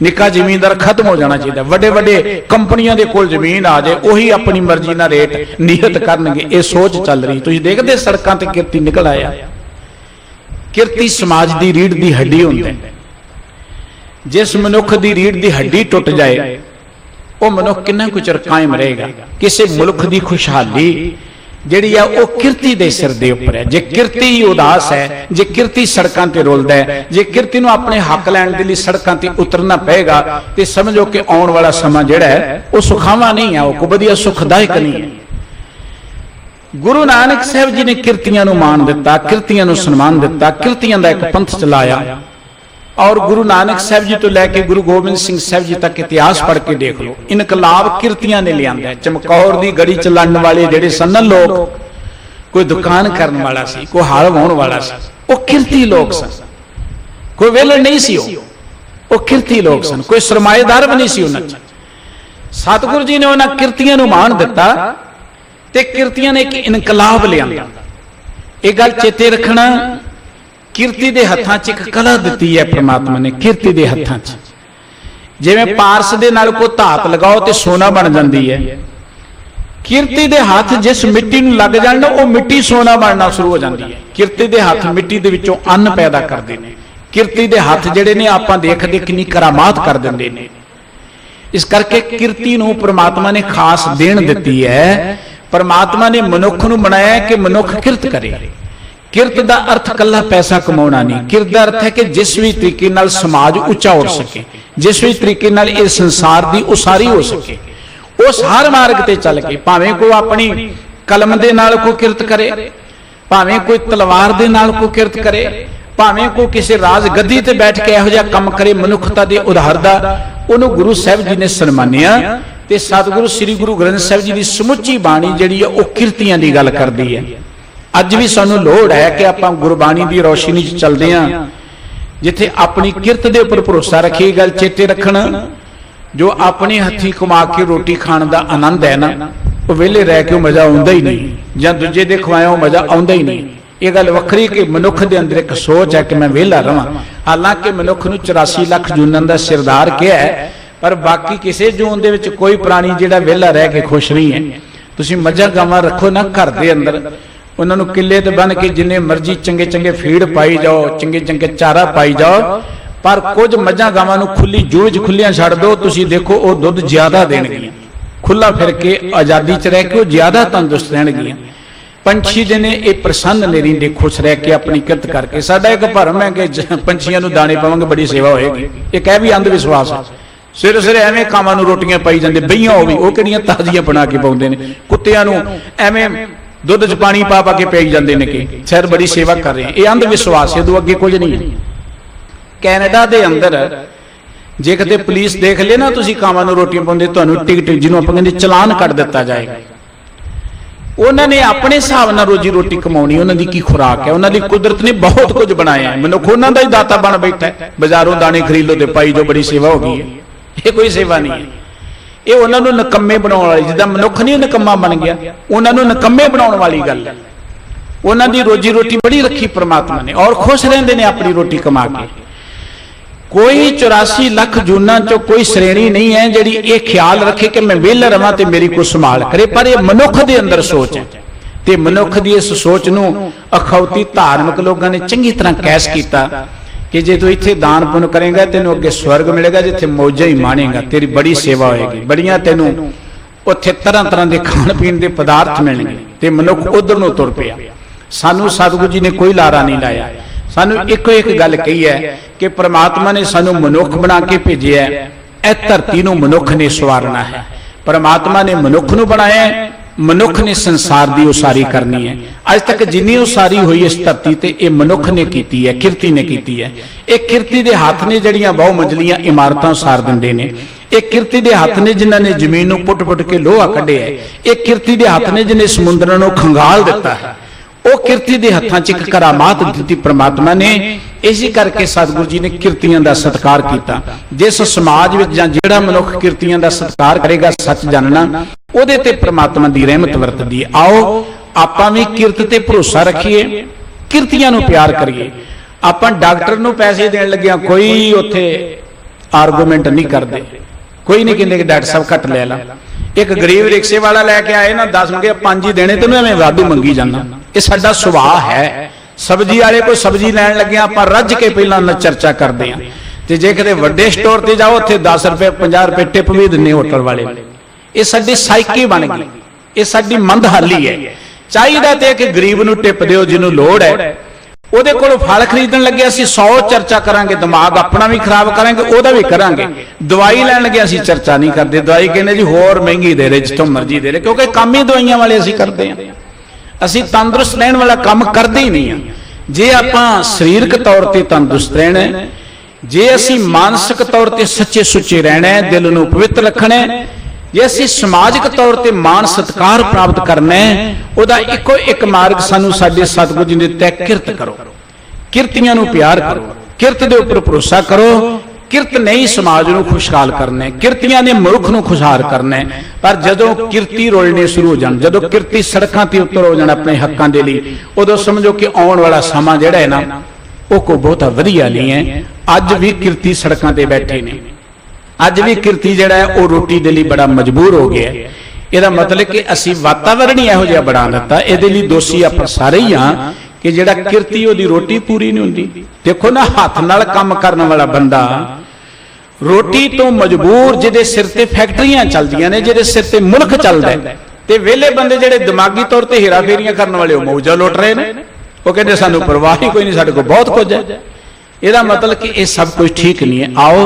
निक्का जमीनदार खत्म हो जाना चाहिए, वड्डे वड्डे कंपनियां दे कोल जमीन आ जाए, वही अपनी मर्जी ना रेट नियत करनगे। ये सोच चल रही। तुसीं देखदे सड़कां ते किरती निकल आया। किरती समाज दी रीढ़ दी हड्डी हुंदी है। जिस मनुख दी रीढ़ दी हड्डी टुट जाए, वो मनुख किन्ना कुछ चिर कायम रहेगा। किसी मुल्क दी खुशहाली जिहड़ी आ वो किरती दे सिर दे उपर है। जे किरती ही उदास है, जे किरती सड़कां ते रुलदा है, जे किरती नूं अपने हक लैण दे लई सड़कां ते उतरना पएगा, ते समझो कि आउण वाला समा जिहड़ा है वो सुखावा नहीं है, वो कोई वधिया सुखदायक नहीं है। गुरु नानक साहब जी ने किरतियां नूं मान दिता, किरतियां नूं सन्मान दिता, किरतियां दा एक पंथ चलाया। और गुरु नानक साहब जी तो लैके गुरु गोबिंद सिंह साहब जी तक इतिहास पढ़ के देख लो, इनकलाब किरतियां ने लिया। चमकौर दी गड़ी चलाने वाले जेडे सन लोग, कोई दुकान करने वाला सी, कोई हल वाहण वाला सी, वो किरती लोग सन। कोई वेलड़ नहीं सी, वो किरती लोग सन। कोई सरमाएदार भी नहीं सी उन्हां च। सतगुरु जी ने उन्हां किरतियां नूं मान दिता ते किरतियां ने एक इनकलाब लिया। ये गल चेते रखना, किरती दे हत्थां च एक कला दिती है परमात्मा ने। किरती दे हत्थां च जिवें पारस दे नाल कोई धात लगाओ ते सोना बन जाती है, किरती दे हाथ जिस मिट्टी नूं लग जाण वो मिट्टी सोना बनना शुरू हो जाती है। किरती दे हाथ मिट्टी दे विचों अन्न पैदा करदे ने। किरती दे हाथ जिहड़े ने आपां देखदे किन्नी करामात कर दिंदे ने। इस करके किरती नूं परमात्मा ने खास देण दिती है। परमात्मा ने मनुख नूं बनाया कि मनुख किरत करे। किरत दा अर्थ कल्ला पैसा कमाउणा नहीं। किरत दा अर्थ है कि जिस भी तरीके नाल समाज उच्चा उठ सके, जिस भी तरीके नाल इस संसार दी उसारी हो सके, उस हर मार्ग ते चल के, भावें कोई अपनी कलम दे नाल कोई किरत करे, भावें कोई तलवार दे नाल कोई किरत करे, भावें कोई किसी राज गद्दी ते बैठ के इहो जिहा काम करे मनुखता दे उधार दा, उहनूं गुरु साहिब जी ने सन्मानिया। ते सतगुरु श्री गुरु ग्रंथ साहिब जी दी समुची बाणी जिहड़ी है वो किरतियां दी गल करदी है। अज भी सानू लोड़ है कि आपां गुरबाणी की रोशनी च चलदे हां, जिथे अपनी किरत दे उपर भरोसा रखिए। गल चेते रखना, जो अपने हथी कमा के रोटी खाण दा आनंद है ना, वो वेले रह के मजा आउंदा ही नहीं, जां दूजे दे खवाया मजा आउंदा ही नहीं। ये गल वखरी कि मनुख दे अंदर एक सोच है कि मैं वेला रहां। हालांकि मनुख नूं 84 लाख जूनां दा सिरदार किहा है, पर बाकी किसी जून दे विच कोई प्राणी जिहड़ा वेला रह के खुश नहीं है। तुसीं मझां गावां रखो ना घर दे अंदर, उन्होंने किले ते बन के जिन्ने मर्जी चंगे चंगे फीड पाई जाओ, चंगे चंगे चारा पाई जाओ, पर कुछ मझां गावां नूं खुली जूह च खुलियां छड्ड दो, तुसीं देखो वो दुध ज्यादा देणगियां। खुला फिर के आजादी च रह के वो ज्यादा तंदुरुस्त रहणगियां। पंछी जे ने ये प्रसन्न ने रहिंदे खुश रह के अपनी किरत करके। साडा एक भरम है कि पंछियां नूं दाणे पावांगे बड़ी सेवा होएगी, एक है भी अंध विश्वास है। सिरे सिरे एवें कावां नूं रोटियां पाई जांदे, बईयां होवी वो किहड़ियां ताजियां बना के पाउंदे ने, कुत्तियां नूं एवें दुध च पानी पा पा के पई जाते हैं कि सर बड़ी सेवा कर रहे हैं। ये अंध विश्वास है, अगे कुछ नहीं है। कैनेडा के अंदर जे कदे पुलिस देख ले ना, तुसीं कावां नूं रोटियां पाउंदे, तुहानूं टिकट जिन्हों आपां कहंदे चलान कट दिता जाएगा। उन्होंने अपने हिसाब नाल रोजी रोटी कमाउणी, उन्होंने की खुराक है, उन्होंने कुदरत ने बहुत कुछ बनाया है। मनुख उन्हों का ही दाता बन बैठा है। बाजारों दाने खरीद लो तो पाई जो, बड़ी सेवा हो गई है। ये कोई सेवा नहीं है, ये उन्होंने नकम्मे बनाने वाली, जिदा मनुख नहीं नकम्मा बन गया, उन्होंने नकम्मे बनाने वाली गल है। उन्होंने रोजी रोटी बड़ी रखी परमात्मा ने, और खुश रहते हैं अपनी रोटी कमा के। कोई 84 लाख जूना चो कोई श्रेणी नहीं है जिहड़ी ये ख्याल रखे कि मैं वेला रवां ते मेरी को संभाल करे, पर यह मनुख दे अंदर सोच है। ते मनुख दी इस सोच नूं अखौती धार्मिक लोगों ने चंगी तरह कैस किया कि जे तू इत्थे दान पुण्य करेगा तेनों अगे स्वर्ग मिलेगा, जिथे मौजा ही माणेगा, तेरी बड़ी सेवा होएगी, बड़ियां तेनों उत्थे तरह तरह के खाण पीण के पदार्थ मिलणगे। ते मनुख उधर नूं तुर पिया। सानू सतगुरु जी ने कोई लारा नहीं लाया। सानू इको एक गल कही है कि परमात्मा ने सानू मनुख बना के भेजिया है, इह धरती नूं मनुख ने सवारना है। परमात्मा ने मनुख नूं बनाया है, मनुख ने संसार की उसारी करनी है। अज तक जिन्नी उसारी हुई इस धरती ते ये मनुख ने की है, किरती ने की है। एक किरती के हाथ ने जड़ियां बहु मंजिलियां इमारतां उसार दिंदे ने। एक किरती के हाथ ने जिन्हां ने जमीन नूं पुट पुट के लोहा कढिया है। एक किरती के हाथ ने जिन्हें समुद्रां नूं खंगाल दिता है। वो किरती के हत्थां च एक करामात दी परमात्मा ने। इसी करके सतगुरु जी ने किरतियां का सत्कार किया। जिस समाज में जिहड़ा मनुख किरतियां का सत्कार करेगा, सच जानना, उहदे ते परमात्मा की रहमत वरतदी है। आओ आपां भी किरत ते भरोसा रखिए, किरतियां नूं प्यार करिए। आपां डॉक्टर नूं पैसे देण लग्गिआं कोई उत्थे आर्गूमेंट नहीं करते, कोई नहीं कहते कि डॉक्टर साहब घट ले ला। एक गरीब रिक्शे वाला लैके आए ना 10 मंगे 5 ही देने, तेन एवं वाधू मंगी जाना। ये साडा सुभाव है। सब्जी वाले कोई सब्जी लैन लगे आपां रज के पहला चर्चा करते हैं, तो जे किते वड्डे स्टोर ते जाओ उत्थे 10 रुपए 50 रुपए टिप भी दिंदे होटल वाले। ये साडी साइकी बन गई, ये साडी मंदहाली है। चाहिदा ते कि गरीब नूं टिप दिओ जिन्हों लोड़ है। ਉਹਦੇ ਕੋਲੋਂ फल खरीदण लगे ਅਸੀਂ 100 चर्चा करांगे, दिमाग अपना भी खराब करांगे, ਉਹਦਾ भी करांगे। दवाई लैण लगे ਅਸੀਂ चर्चा नहीं करते, दवाई कहने जी होर महंगी दे रहे, जितों मर्जी दे रहे, क्योंकि काम ही दवाइयां वाले ਅਸੀਂ करते हैं। ਅਸੀਂ तंदुरुस्त रहण वाला काम करते ही नहीं हैं। जे आपां सरीरक तौर ते तंदुरुस्त रहना है, जे ਅਸੀਂ मानसिक तौर ते सच्चे सुच्चे रहना है, दिल नूं पवित्र रखना है, जे असीं समाजिक तौर ते मान सत्कार प्राप्त करना है, उहदा इको एक मार्ग सानू साडे सतगुरु जी ने तय किरत करो, किरतियां नूं प्यार करो, किरत दे उपर भरोसा करो। किरत नहीं समाज नूं खुशहाल करना है, किरतियां ने मनुख नूं खुशहाल करना है। पर जदों किरती रोलने शुरू हो जाण, जदों किरती सड़कां ते उतर हो जाण अपने हक्कां दे लई, उदों समझो कि आउण वाला समा जिहड़ा है ना वो कोई बहुता वधिया नहीं है। अज भी किरती सड़कां ते बैठे ने, अज भी किरती जिहड़ा है वो रोटी दे लई बड़ा मजबूर हो गया। ਇਹਦਾ मतलब कि असी वातावरण ही ਇਹੋ ਜਿਹਾ बना दिता। ਇਹਦੇ ਲਈ ਦੋਸ਼ੀ ਆਪਾਂ ਸਾਰੇ ही हाँ कि ਜਿਹੜਾ किरती ਉਹਦੀ रोटी पूरी नहीं ਹੁੰਦੀ। देखो ना हथ नाल काम करने वाला बंदा रोटी तो मजबूर, जिहदे सिर ते फैक्ट्रियां चलदियां ने, जिहदे सिर ते मुल्क चलदा है, ते वेले बंदे जिहड़े दिमागी तौर ते हेरा फेरियां करने वाले वो मौजा लुट रहे ने। वो कहते सानू परवाह ही कोई नहीं, साडे कोल बहुत कुछ है। ਇਹਦਾ मतलब कि ये सब कुछ ठीक नहीं है। आओ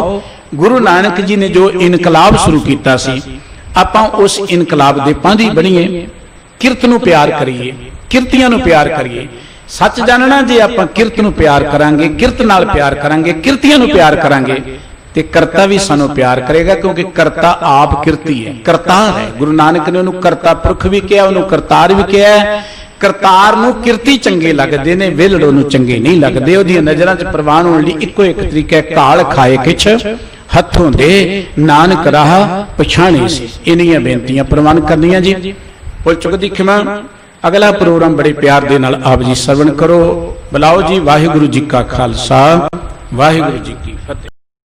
गुरु नानक जी ने जो इनकलाब शुरू किया सी, आपां उस इनकलाब दे पांधी बणीए, किरत नूं प्यार करिए, किरतियां नूं प्यार करिए। सच जानना, जे आपां किरत नूं प्यार करांगे, किरत नाल प्यार करांगे, किरतियां नूं प्यार करांगे, ते करता भी सानू प्यार करेगा, क्योंकि करता आप किरती है, करतार है। गुरु नानक ने उन्होंने करता पुरख भी कहा, उन्होंने करतार भी कहा है। करतार नूं किरती चंगे लगदे ने, विलड़ नूं चंगे नहीं लगदे। उहदीआं नज़रां च प्रवान होण लई इक्को एक तरीका है, घाल खाए किछ हथों दे नानक राह पछाणे सी। इन्नियां बेनतियां प्रवान करनियां जी। भुल चुक दी खिमा। अगला प्रोग्राम बड़े प्यार दे नाल आप जी सरवण करो। बुलाओ जी। वाहिगुरू जी का खालसा, वाहिगुरू जी की फतेह।